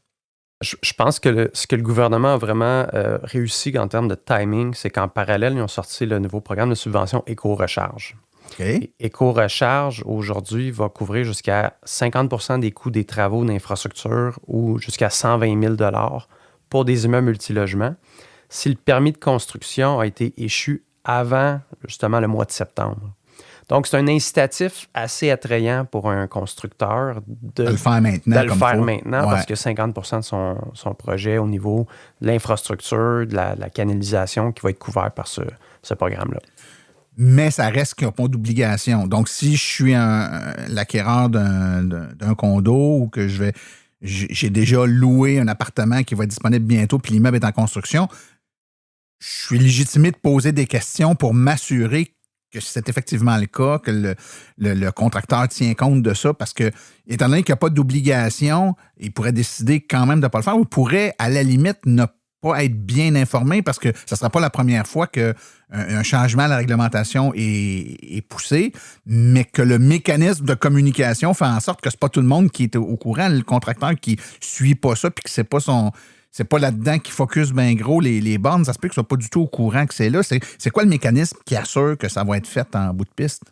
Je pense que ce que le gouvernement a vraiment réussi en termes de timing, c'est qu'en parallèle, ils ont sorti le nouveau programme de subvention Éco-Recharge. Okay. Éco-Recharge, aujourd'hui, va couvrir jusqu'à 50% des coûts des travaux d'infrastructure ou jusqu'à 120 000 $ pour des immeubles multilogements si le permis de construction a été échu avant, justement, le mois de septembre. Donc, c'est un incitatif assez attrayant pour un constructeur de le faire maintenant. Parce que 50% de son projet au niveau de l'infrastructure, de la canalisation qui va être couvert par ce programme-là. Mais ça reste qu'il n'y a pas d'obligation. Donc, si je suis l'acquéreur d'un condo ou que j'ai déjà loué un appartement qui va être disponible bientôt puis l'immeuble est en construction, je suis légitimé de poser des questions pour m'assurer que c'est effectivement le cas, que le contracteur tient compte de ça, parce que, étant donné qu'il n'y a pas d'obligation, il pourrait décider quand même de ne pas le faire, ou il pourrait, à la limite, ne pas être bien informé, parce que ça ne sera pas la première fois qu'un changement à la réglementation est poussé, mais que le mécanisme de communication fait en sorte que ce n'est pas tout le monde qui est au courant, le contracteur qui ne suit pas ça, puis que c'est pas c'est pas là-dedans qu'il focus bien gros les bornes. Ça se peut qu'il ne soit pas du tout au courant que c'est là. C'est quoi le mécanisme qui assure que ça va être fait en bout de piste?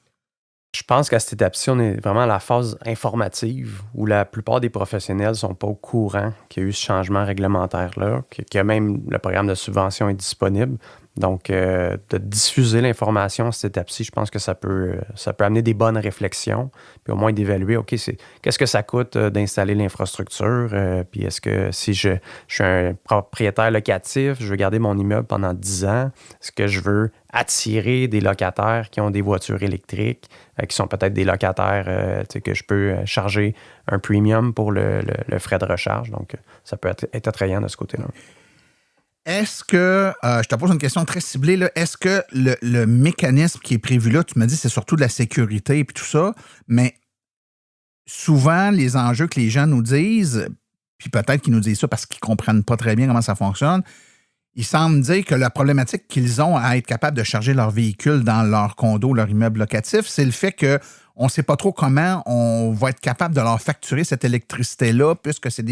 Je pense qu'à cette étape-ci, on est vraiment à la phase informative où la plupart des professionnels ne sont pas au courant qu'il y a eu ce changement réglementaire-là, que même le programme de subvention est disponible. Donc, de diffuser l'information à cette étape-ci, je pense que ça peut amener des bonnes réflexions, puis au moins d'évaluer, OK, qu'est-ce que ça coûte d'installer l'infrastructure, puis est-ce que si je suis un propriétaire locatif, je veux garder mon immeuble pendant 10 ans, est-ce que je veux attirer des locataires qui ont des voitures électriques, qui sont peut-être des locataires que je peux charger un premium pour le frais de recharge. Donc, ça peut être attrayant de ce côté-là. Est-ce que, je te pose une question très ciblée, là, est-ce que le mécanisme qui est prévu là, tu m'as dit c'est surtout de la sécurité et tout ça, mais souvent, les enjeux que les gens nous disent, puis peut-être qu'ils nous disent ça parce qu'ils ne comprennent pas très bien comment ça fonctionne, ils semblent dire que la problématique qu'ils ont à être capables de charger leur véhicule dans leur condo, leur immeuble locatif, c'est le fait qu'on ne sait pas trop comment on va être capable de leur facturer cette électricité-là, puisque c'est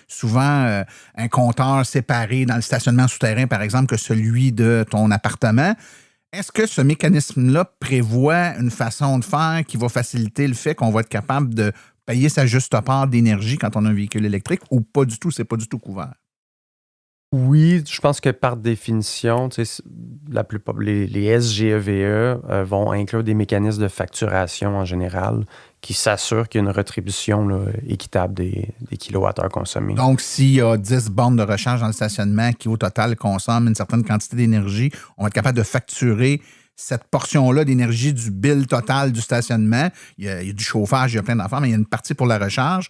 souvent un compteur séparé dans le stationnement souterrain, par exemple, que celui de ton appartement. Est-ce que ce mécanisme-là prévoit une façon de faire qui va faciliter le fait qu'on va être capable de payer sa juste part d'énergie quand on a un véhicule électrique ou pas du tout, c'est pas du tout couvert? Oui, je pense que par définition, la plupart, les SGEVE vont inclure des mécanismes de facturation en général qui s'assurent qu'il y a une rétribution là, équitable des kilowattheures consommés. Donc, s'il y a 10 bornes de recharge dans le stationnement qui, au total, consomment une certaine quantité d'énergie, on va être capable de facturer cette portion-là d'énergie du bill total du stationnement. Il y a du chauffage, il y a plein d'affaires, mais il y a une partie pour la recharge.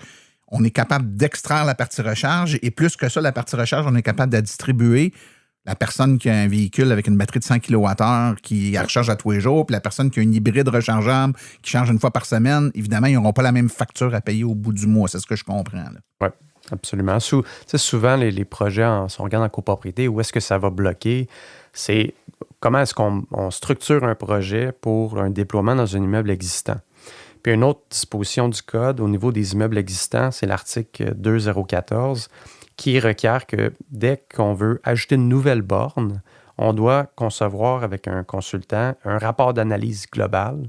On est capable d'extraire la partie recharge et plus que ça, la partie recharge, on est capable de la distribuer. La personne qui a un véhicule avec une batterie de 100 kWh qui recharge à tous les jours, puis la personne qui a une hybride rechargeable qui charge une fois par semaine, évidemment, ils n'auront pas la même facture à payer au bout du mois. C'est ce que je comprends. Oui, absolument. Souvent, les projets, si on regarde en copropriété, où est-ce que ça va bloquer? C'est comment est-ce qu'on structure un projet pour un déploiement dans un immeuble existant. Puis une autre disposition du code au niveau des immeubles existants, c'est l'article 2014 qui requiert que dès qu'on veut ajouter une nouvelle borne, on doit concevoir avec un consultant un rapport d'analyse globale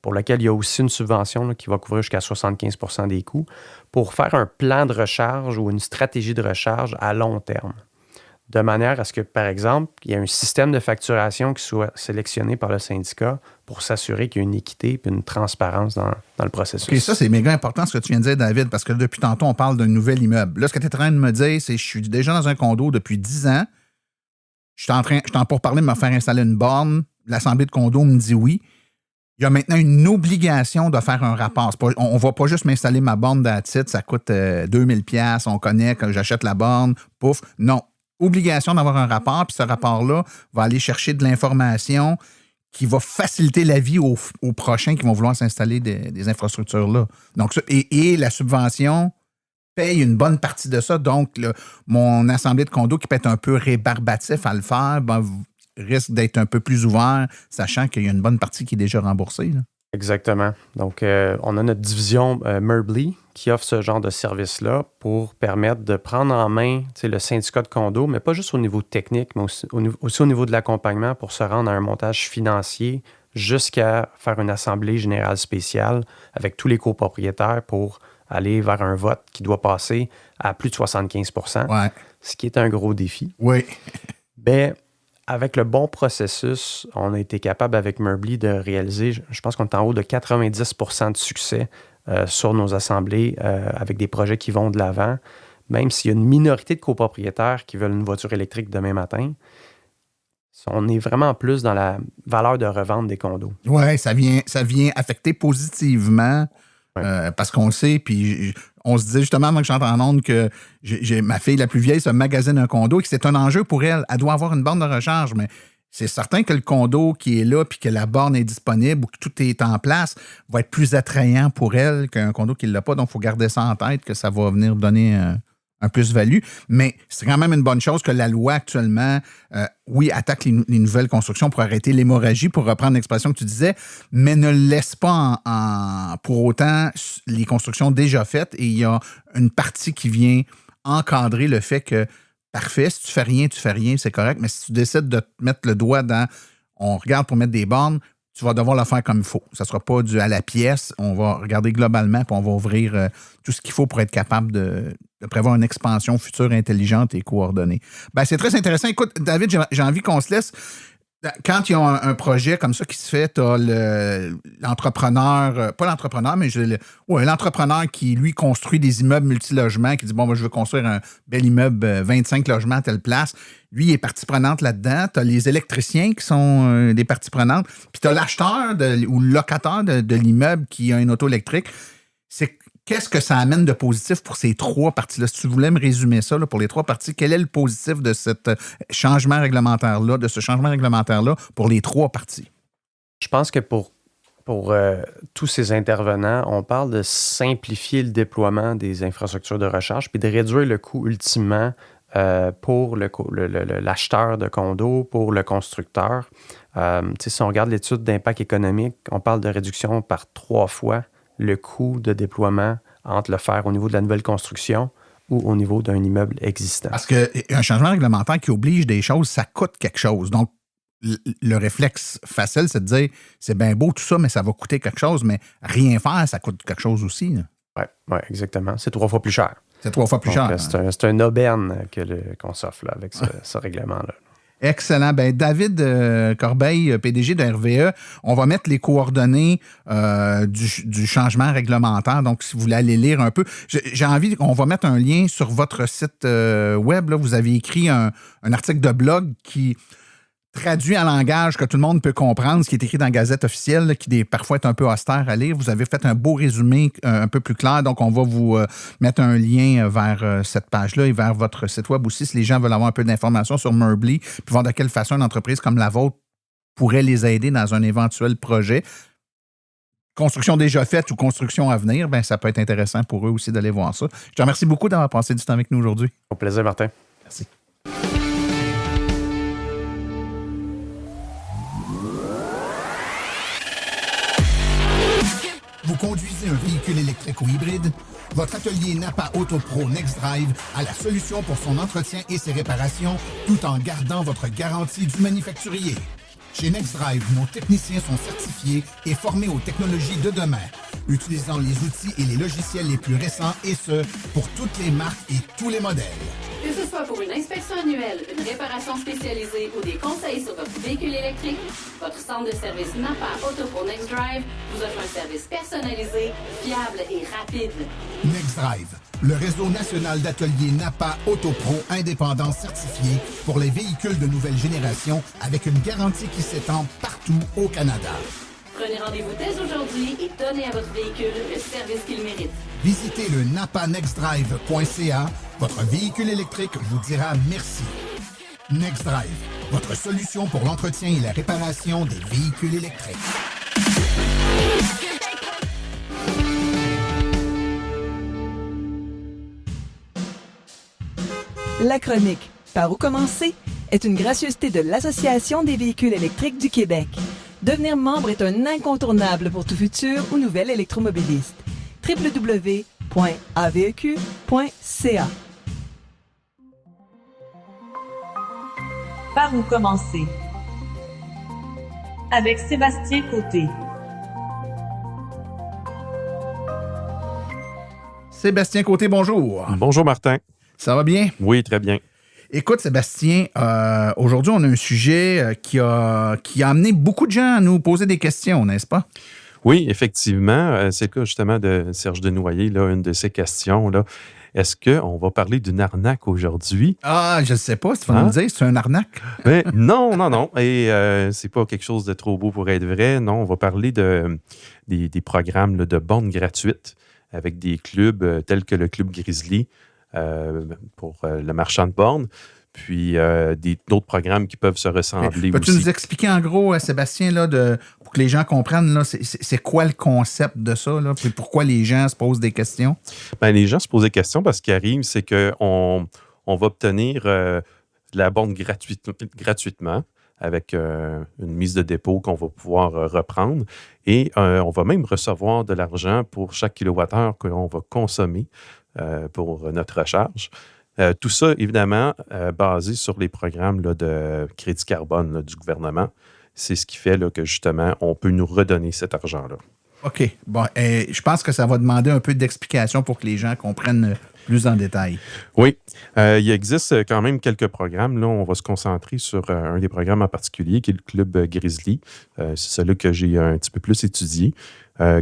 pour lequel il y a aussi une subvention là, qui va couvrir jusqu'à 75 % des coûts pour faire un plan de recharge ou une stratégie de recharge à long terme. De manière à ce que, par exemple, il y ait un système de facturation qui soit sélectionné par le syndicat pour s'assurer qu'il y a une équité et une transparence dans le processus. OK, ça, c'est méga important ce que tu viens de dire, David, parce que depuis tantôt, on parle d'un nouvel immeuble. Là, ce que tu es en train de me dire, c'est que je suis déjà dans un condo depuis 10 ans. Je suis en pourparler de me faire installer une borne. L'assemblée de condo me dit oui. Il y a maintenant une obligation de faire un rapport. On ne va pas juste m'installer ma borne d'Atit, ça coûte 2000 $, on connaît que j'achète la borne, pouf. Non. Obligation d'avoir un rapport, puis ce rapport-là va aller chercher de l'information qui va faciliter la vie aux prochains qui vont vouloir s'installer des infrastructures-là. Donc, et la subvention paye une bonne partie de ça. Donc, mon assemblée de condo qui peut être un peu rébarbatif à le faire, risque d'être un peu plus ouvert, sachant qu'il y a une bonne partie qui est déjà remboursée. Là. Exactement. Donc, on a notre division Merbly qui offre ce genre de service-là pour permettre de prendre en main le syndicat de condo, mais pas juste au niveau technique, mais aussi au niveau de l'accompagnement pour se rendre à un montage financier jusqu'à faire une assemblée générale spéciale avec tous les copropriétaires pour aller vers un vote qui doit passer à plus de 75 %, ouais. Ce qui est un gros défi. Oui. Ben, avec le bon processus, on a été capable avec Merbly de réaliser, je pense qu'on est en haut de 90 % de succès sur nos assemblées avec des projets qui vont de l'avant. Même s'il y a une minorité de copropriétaires qui veulent une voiture électrique demain matin, on est vraiment plus dans la valeur de revente des condos. Oui, ça vient affecter positivement parce qu'on le sait, puis on se disait justement, avant que j'entende en ondes, que ma fille la plus vieille se magasine un condo et que c'est un enjeu pour elle. Elle doit avoir une borne de recharge, mais c'est certain que le condo qui est là puis que la borne est disponible ou que tout est en place va être plus attrayant pour elle qu'un condo qui ne l'a pas. Donc, il faut garder ça en tête que ça va venir donner un plus-value. Mais c'est quand même une bonne chose que la loi actuellement, oui, attaque les nouvelles constructions pour arrêter l'hémorragie, pour reprendre l'expression que tu disais, mais ne laisse pas pour autant les constructions déjà faites. Et il y a une partie qui vient encadrer le fait que parfait, si tu fais rien, c'est correct, mais si tu décides de te mettre le doigt dans on regarde pour mettre des bornes, tu vas devoir le faire comme il faut. Ça ne sera pas du à la pièce. On va regarder globalement, puis on va ouvrir tout ce qu'il faut pour être capable de prévoir une expansion future intelligente et coordonnée. Ben, c'est très intéressant. Écoute, David, j'ai envie qu'on se laisse. Quand il y a un projet comme ça qui se fait, tu as l'entrepreneur, pas l'entrepreneur, mais l'entrepreneur qui, lui, construit des immeubles multilogements, qui dit, bon, moi, je veux construire un bel immeuble, 25 logements à telle place. Lui, il est partie prenante là-dedans. Tu as les électriciens qui sont des parties prenantes. Puis tu as l'acheteur ou le locataire de l'immeuble qui a une auto électrique. Qu'est-ce que ça amène de positif pour ces trois parties-là? Si tu voulais me résumer ça là, pour les trois parties, quel est le positif de ce changement réglementaire-là pour les trois parties? Je pense que pour tous ces intervenants, on parle de simplifier le déploiement des infrastructures de recharge puis de réduire le coût ultimement pour l'acheteur de condo, pour le constructeur. Si on regarde l'étude d'impact économique, on parle de réduction par 3 fois le coût de déploiement entre le faire au niveau de la nouvelle construction ou au niveau d'un immeuble existant. Parce qu'un changement réglementaire qui oblige des choses, ça coûte quelque chose. Donc, le réflexe facile, c'est de dire, c'est bien beau tout ça, mais ça va coûter quelque chose, mais rien faire, ça coûte quelque chose aussi. Oui, exactement. C'est 3 fois plus cher. C'est 3 fois plus cher. C'est un aubaine qu'on s'offre là, avec ce règlement-là. Excellent. Ben, David Corbeil, PDG de RVE, on va mettre les coordonnées du changement réglementaire. Donc, si vous voulez aller lire un peu, j'ai envie qu'on va mettre un lien sur votre site web. Là. Vous avez écrit un article de blog qui traduit en langage que tout le monde peut comprendre, ce qui est écrit dans la Gazette officielle, là, qui parfois est un peu austère à lire. Vous avez fait un beau résumé un peu plus clair, donc on va vous mettre un lien vers cette page-là et vers votre site web aussi, si les gens veulent avoir un peu d'informations sur Murbly, puis voir de quelle façon une entreprise comme la vôtre pourrait les aider dans un éventuel projet. Construction déjà faite ou construction à venir, ben ça peut être intéressant pour eux aussi d'aller voir ça. Je te remercie beaucoup d'avoir passé du temps avec nous aujourd'hui. Au plaisir, Martin. Merci. Vous conduisez un véhicule électrique ou hybride? Votre atelier Napa AutoPro NextDrive a la solution pour son entretien et ses réparations, tout en gardant votre garantie du manufacturier. Chez NextDrive, nos techniciens sont certifiés et formés aux technologies de demain, utilisant les outils et les logiciels les plus récents, et ce, pour toutes les marques et tous les modèles. Que ce soit pour une inspection annuelle, une réparation spécialisée ou des conseils sur votre véhicule électrique, votre centre de service Napa AutoPro NextDrive vous offre un service personnalisé, fiable et rapide. NextDrive, le réseau national d'ateliers Napa AutoPro indépendant certifié pour les véhicules de nouvelle génération avec une garantie qui s'étend partout au Canada. Prenez rendez-vous dès aujourd'hui et donnez à votre véhicule le service qu'il mérite. Visitez le napanextdrive.ca. Votre véhicule électrique vous dira merci. NextDrive, votre solution pour l'entretien et la réparation des véhicules électriques. La chronique « Par où commencer ?» est une gracieuseté de l'Association des véhicules électriques du Québec. Devenir membre est un incontournable pour tout futur ou nouvel électromobiliste. www.aveq.ca. Par où commencer? Avec Sébastien Côté. Sébastien Côté, bonjour. Bonjour Martin. Ça va bien? Oui, très bien. Écoute, Sébastien, aujourd'hui, on a un sujet qui a amené beaucoup de gens à nous poser des questions, n'est-ce pas? Oui, effectivement. C'est le cas justement de Serge Desnoyers, là, une de ces questions. Là. Est-ce qu'on va parler d'une arnaque aujourd'hui? Ah, je ne sais pas. Si tu vas me dire, c'est une arnaque? Ben, non. Et c'est pas quelque chose de trop beau pour être vrai. Non, on va parler des programmes là, de bornes gratuites avec des clubs tels que le Club Grizzly, pour le marchand de bornes, puis d'autres programmes qui peuvent se ressembler Peux-tu aussi. nous expliquer en gros, Sébastien, là, pour que les gens comprennent, là, c'est quoi le concept de ça, là, puis pourquoi les gens se posent des questions? Ben, les gens se posent des questions parce qu'il arrive, c'est qu'on va obtenir de la borne gratuitement avec une mise de dépôt qu'on va pouvoir reprendre. Et on va même recevoir de l'argent pour chaque kilowattheure que l'on va consommer pour notre recharge. Tout ça, évidemment, basé sur les programmes là, de crédit carbone là, du gouvernement. c'est ce qui fait là, que justement, on peut nous redonner cet argent-là. OK. Bon, je pense que ça va demander un peu d'explication pour que les gens comprennent plus en détail. Oui. Il existe quand même quelques programmes. Là, on va se concentrer sur un des programmes en particulier, qui est le Club Grizzly. C'est celui que j'ai un petit peu plus étudié,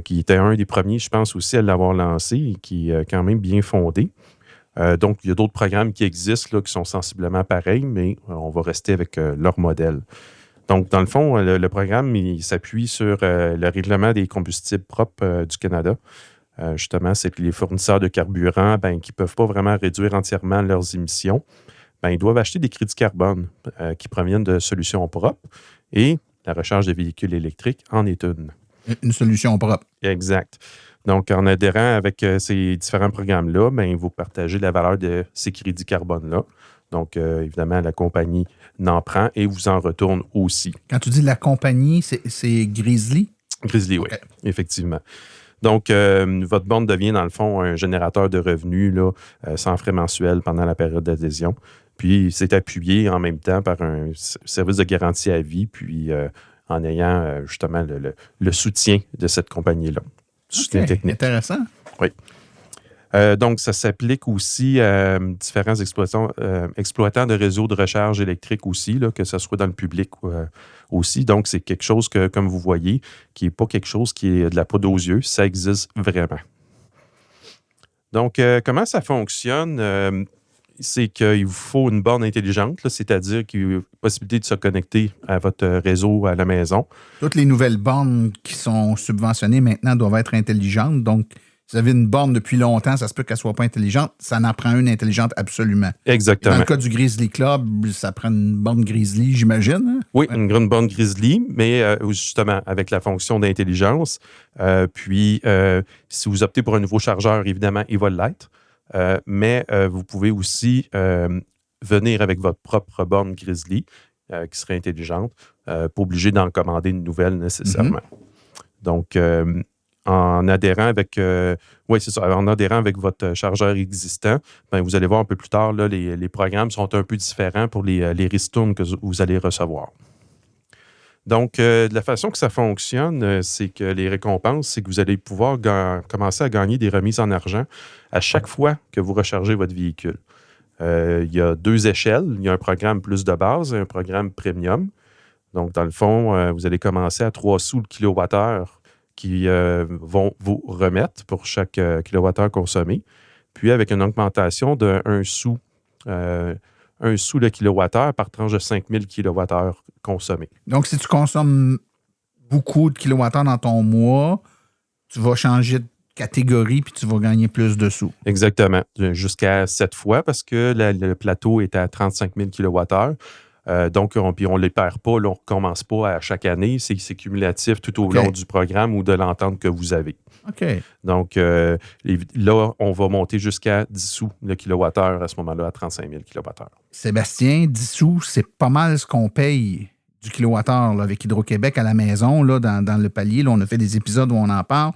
qui était un des premiers, je pense, aussi à l'avoir lancé et qui est quand même bien fondé. Donc, il y a d'autres programmes qui existent là, qui sont sensiblement pareils, mais on va rester avec leur modèle. Donc, dans le fond, le programme, il s'appuie sur le règlement des combustibles propres du Canada. Justement, c'est que les fournisseurs de carburant qui ne peuvent pas vraiment réduire entièrement leurs émissions. Ils doivent acheter des crédits carbone qui proviennent de solutions propres et la recharge de véhicules électriques en est une. Une solution propre. Exact. Donc, en adhérant avec ces différents programmes-là, vous partagez la valeur de ces crédits carbone-là. Donc, évidemment, la compagnie n'en prend et vous en retourne aussi. Quand tu dis la compagnie, c'est Grizzly? Grizzly, oui, effectivement. Donc, votre borne devient, dans le fond, un générateur de revenus là, sans frais mensuels pendant la période d'adhésion. Puis, c'est appuyé en même temps par un service de garantie à vie, puis en ayant justement le soutien de cette compagnie-là. Soutien technique. Intéressant. Oui. Donc, ça s'applique aussi à différents exploitants de réseaux de recharge électrique aussi, là, que ce soit dans le public aussi. Donc, c'est quelque chose que, comme vous voyez, qui n'est pas quelque chose qui est de la poudre aux yeux. Ça existe vraiment. Donc, comment ça fonctionne? C'est qu'il vous faut une borne intelligente, là, c'est-à-dire qu'il y a la possibilité de se connecter à votre réseau à la maison. Toutes les nouvelles bornes qui sont subventionnées maintenant doivent être intelligentes. Donc, si vous avez une borne depuis longtemps, ça se peut qu'elle ne soit pas intelligente. Ça en prend une intelligente absolument. Exactement. Dans le cas du Grizzly Club, ça prend une borne Grizzly, j'imagine. Hein? Oui, une grande borne Grizzly, mais justement avec la fonction d'intelligence. Puis, si vous optez pour un nouveau chargeur, évidemment, il va l'être. Mais vous pouvez aussi venir avec votre propre borne Grizzly qui serait intelligente, pas obligé d'en commander une nouvelle nécessairement. Donc, en adhérant avec en adhérant avec votre chargeur existant, vous allez voir un peu plus tard, là, les programmes sont un peu différents pour les ristournes que vous allez recevoir. Donc, de la façon que ça fonctionne, c'est que les récompenses, c'est que vous allez pouvoir commencer à gagner des remises en argent à chaque fois que vous rechargez votre véhicule. Il y a 2 échelles. Il y a un programme plus de base et un programme premium. Donc, dans le fond, vous allez commencer à 3 sous le kilowattheure qui vont vous remettre pour chaque kilowattheure consommé. Puis, avec une augmentation de 1 sou. 1 sou le kilowattheure par tranche de 5000 kWh consommés. Donc, si tu consommes beaucoup de kilowattheures dans ton mois, tu vas changer de catégorie puis tu vas gagner plus de sous. Exactement. Jusqu'à 7 fois parce que le plateau est à 35 000 kWh. Donc, on ne les perd pas. Là, on ne recommence pas à chaque année. C'est cumulatif tout au long du programme ou de l'entente que vous avez. OK. Donc, là, on va monter jusqu'à 10 sous le kilowattheure à ce moment-là, à 35 000 kWh. Sébastien, 10 sous, c'est pas mal ce qu'on paye du kilowattheure là, avec Hydro-Québec à la maison, là, dans le palier. Là, on a fait des épisodes où on en parle.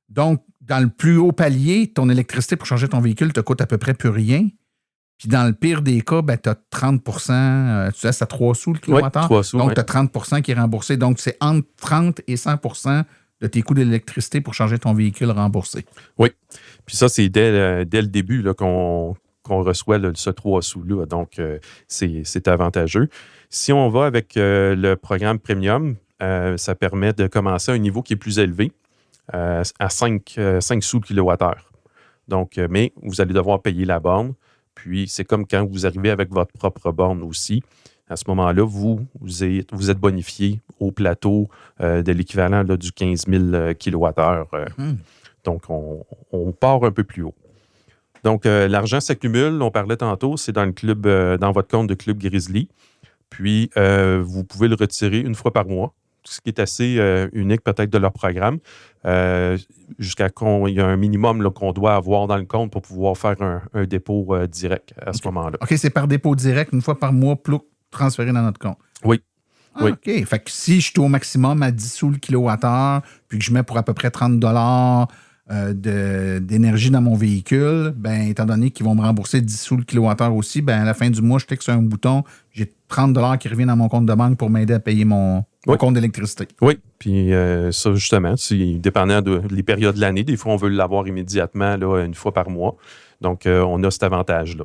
Donc, dans le plus haut palier, ton électricité pour changer ton véhicule te coûte à peu près plus rien. Puis dans le pire des cas, tu as 30 tu sais, c'est à 3 sous le kilowattheure. Oui, 3 sous, donc, tu as 30 qui est remboursé. Donc, c'est entre 30 et 100 de tes coûts d'électricité pour changer ton véhicule remboursé. Oui. Puis ça, c'est dès le début là, qu'on reçoit ce 3 sous-là. Donc, c'est avantageux. Si on va avec le programme Premium, ça permet de commencer à un niveau qui est plus élevé, à 5 sous le kilowattheure. Donc, mais vous allez devoir payer la borne. Puis, c'est comme quand vous arrivez avec votre propre borne aussi. À ce moment-là, vous êtes bonifié au plateau de l'équivalent là, du 15 000 kWh. Donc, on part un peu plus haut. Donc, l'argent s'accumule. On parlait tantôt, c'est dans le club, dans votre compte de Club Grizzly. Puis, vous pouvez le retirer une fois par mois, ce qui est assez unique peut-être de leur programme. Jusqu'à qu'il y a un minimum là, qu'on doit avoir dans le compte pour pouvoir faire un dépôt direct à ce moment-là. OK, c'est par dépôt direct, une fois par mois, transféré dans notre compte. Oui. Oui. OK. Fait que si je suis au maximum à 10 sous le kilowattheure, puis que je mets pour à peu près 30 d'énergie dans mon véhicule, ben étant donné qu'ils vont me rembourser 10 sous le kilowattheure aussi, ben à la fin du mois, je clique sur un bouton, j'ai 30 qui reviennent dans mon compte de banque pour m'aider à payer mon le compte d'électricité. Oui, puis ça, justement, dépendant des périodes de l'année, des fois, on veut l'avoir immédiatement, là, une fois par mois. Donc, on a cet avantage-là.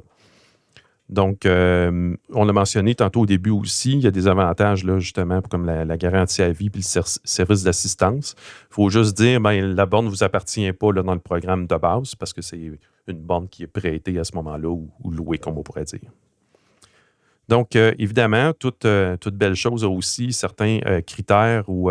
Donc, on l'a mentionné tantôt au début aussi, il y a des avantages, là, justement, comme la garantie à vie puis le service d'assistance. Il faut juste dire, la borne ne vous appartient pas là, dans le programme de base parce que c'est une borne qui est prêtée à ce moment-là ou louée, comme on pourrait dire. Donc, évidemment, toute belle chose a aussi certains critères ou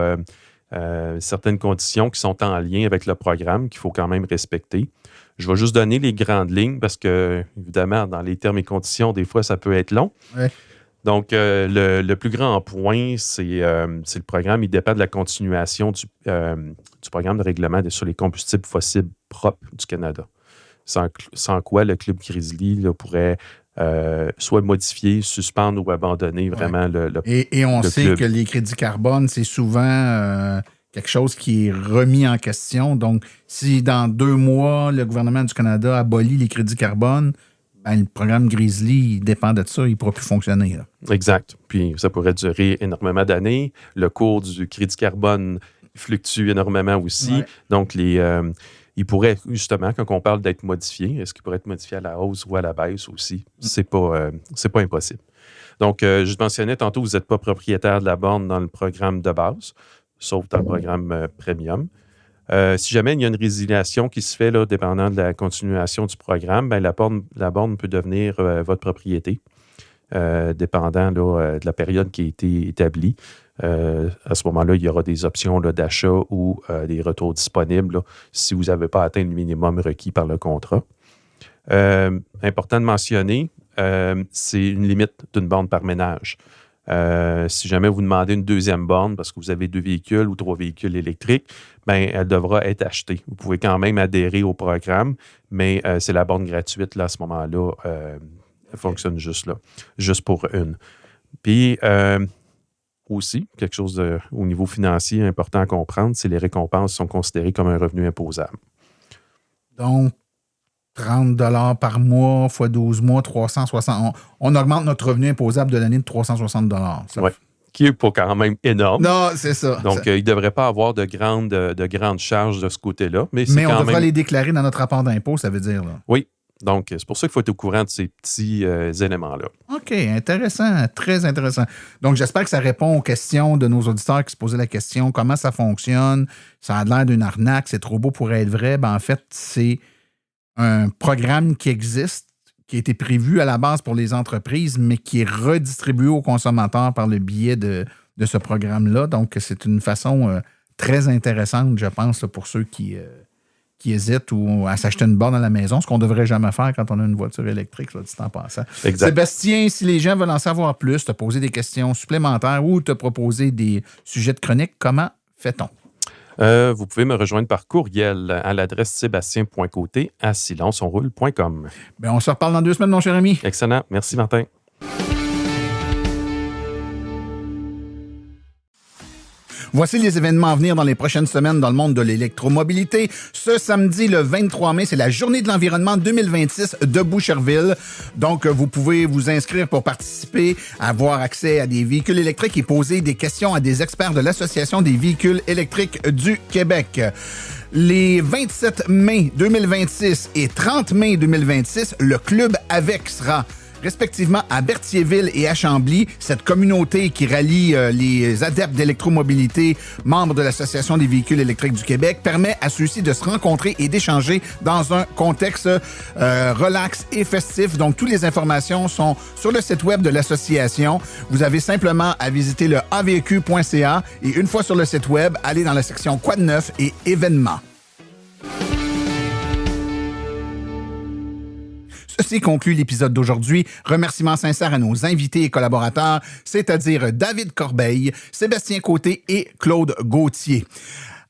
certaines conditions qui sont en lien avec le programme qu'il faut quand même respecter. Je vais juste donner les grandes lignes parce que, évidemment, dans les termes et conditions, des fois, ça peut être long. Ouais. Donc, le plus grand point, c'est le programme. Il dépend de la continuation du programme de règlement sur les combustibles fossiles propres du Canada. Sans quoi le Club Grizzly là, pourrait soit modifier, suspendre ou abandonner vraiment le Et on le sait club. que les crédits carbone, c'est souvent quelque chose qui est remis en question. Donc, si dans 2 mois, le gouvernement du Canada abolit les crédits carbone, le programme Grizzly, il dépend de ça, il ne pourra plus fonctionner. Là. Exact. Puis ça pourrait durer énormément d'années. Le cours du crédit carbone fluctue énormément aussi. Ouais. Donc, il pourrait, justement, quand on parle d'être modifié, est-ce qu'il pourrait être modifié à la hausse ou à la baisse aussi? C'est pas impossible. Donc, je mentionnais tantôt, vous n'êtes pas propriétaire de la borne dans le programme de base, sauf dans le programme premium. Si jamais il y a une résiliation qui se fait, là, dépendant de la continuation du programme, la borne peut devenir votre propriété, dépendant là, de la période qui a été établie. À ce moment-là, il y aura des options là, d'achat ou des retours disponibles là, si vous n'avez pas atteint le minimum requis par le contrat. Important de mentionner, c'est une limite d'une borne par ménage. Si jamais vous demandez une deuxième borne parce que vous avez 2 véhicules ou 3 véhicules électriques, elle devra être achetée. Vous pouvez quand même adhérer au programme, mais c'est la borne gratuite là, à ce moment-là. Elle fonctionne juste pour une. Puis, aussi, quelque chose au niveau financier important à comprendre, c'est les récompenses sont considérées comme un revenu imposable. Donc, 30 $ par mois x 12 mois, 360. On augmente notre revenu imposable de l'année de 360 $. Oui, qui n'est pas quand même énorme. Non, c'est ça. Donc, il ne devrait pas avoir de grandes charges de ce côté-là. Mais on devra les déclarer dans notre rapport d'impôt, ça veut dire. Là. Oui. Donc, c'est pour ça qu'il faut être au courant de ces petits éléments-là. OK, intéressant, très intéressant. Donc, j'espère que ça répond aux questions de nos auditeurs qui se posaient la question, comment ça fonctionne? Ça a l'air d'une arnaque, c'est trop beau pour être vrai. En fait, c'est un programme qui existe, qui a été prévu à la base pour les entreprises, mais qui est redistribué aux consommateurs par le biais de ce programme-là. Donc, c'est une façon très intéressante, je pense, là, pour ceux qui hésitent ou à s'acheter une borne à la maison, ce qu'on ne devrait jamais faire quand on a une voiture électrique, soit dit en passant. Exact. Sébastien, si les gens veulent en savoir plus, te poser des questions supplémentaires ou te proposer des sujets de chronique, comment fait-on? Vous pouvez me rejoindre par courriel à l'adresse sébastien.côté@silenceonroule.com. On se reparle dans 2 semaines, mon cher ami. Excellent. Merci, Martin. Voici les événements à venir dans les prochaines semaines dans le monde de l'électromobilité. Ce samedi, le 23 mai, c'est la Journée de l'environnement 2026 de Boucherville. Donc, vous pouvez vous inscrire pour participer, avoir accès à des véhicules électriques et poser des questions à des experts de l'Association des véhicules électriques du Québec. Les 27 mai 2026 et 30 mai 2026, le Club AVEC sera respectivement à Berthierville et à Chambly. Cette communauté qui rallie les adeptes d'électromobilité, membres de l'Association des véhicules électriques du Québec, permet à ceux-ci de se rencontrer et d'échanger dans un contexte relax et festif. Donc, toutes les informations sont sur le site web de l'association. Vous avez simplement à visiter le avq.ca et une fois sur le site web, allez dans la section Quoi de neuf et événements. Ceci conclut l'épisode d'aujourd'hui. Remerciements sincères à nos invités et collaborateurs, c'est-à-dire David Corbeil, Sébastien Côté et Claude Gauthier.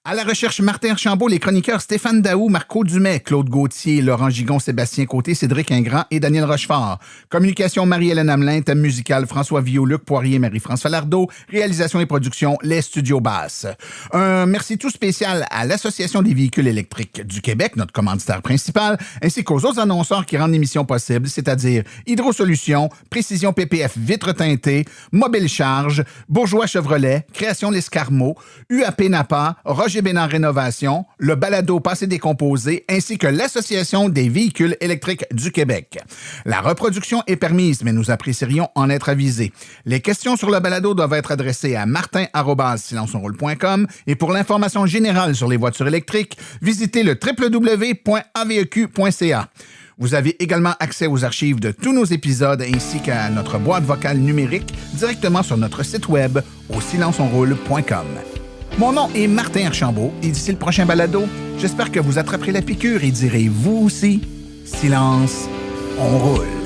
À la recherche, Martin Archambault, les chroniqueurs Stéphane Daou, Marco Dumais, Claude Gauthier, Laurent Gigon, Sébastien Côté, Cédric Ingrand et Daniel Rochefort. Communication, Marie-Hélène Hamelin. Thème musical, François Villot, Luc Poirier, Marie-France Falardeau. Réalisation et production, les Studios Basses. Un merci tout spécial à l'Association des véhicules électriques du Québec, notre commanditaire principal, ainsi qu'aux autres annonceurs qui rendent l'émission possible, c'est-à-dire Hydro Solutions, Précision PPF Vitres teintées, Mobile Charge, Bourgeois Chevrolet, Création L'Escarmot, UAP Napa, Roger Bénard Rénovation, le balado Passé décomposé, ainsi que l'Association des véhicules électriques du Québec. La reproduction est permise, mais nous apprécierions en être avisés. Les questions sur le balado doivent être adressées à martin@silenceonroule.com et pour l'information générale sur les voitures électriques, visitez le www.aveq.ca. Vous avez également accès aux archives de tous nos épisodes ainsi qu'à notre boîte vocale numérique directement sur notre site web au silenceonroule.com. Mon nom est Martin Archambault et d'ici le prochain balado, j'espère que vous attraperez la piqûre et direz vous aussi, silence, on roule.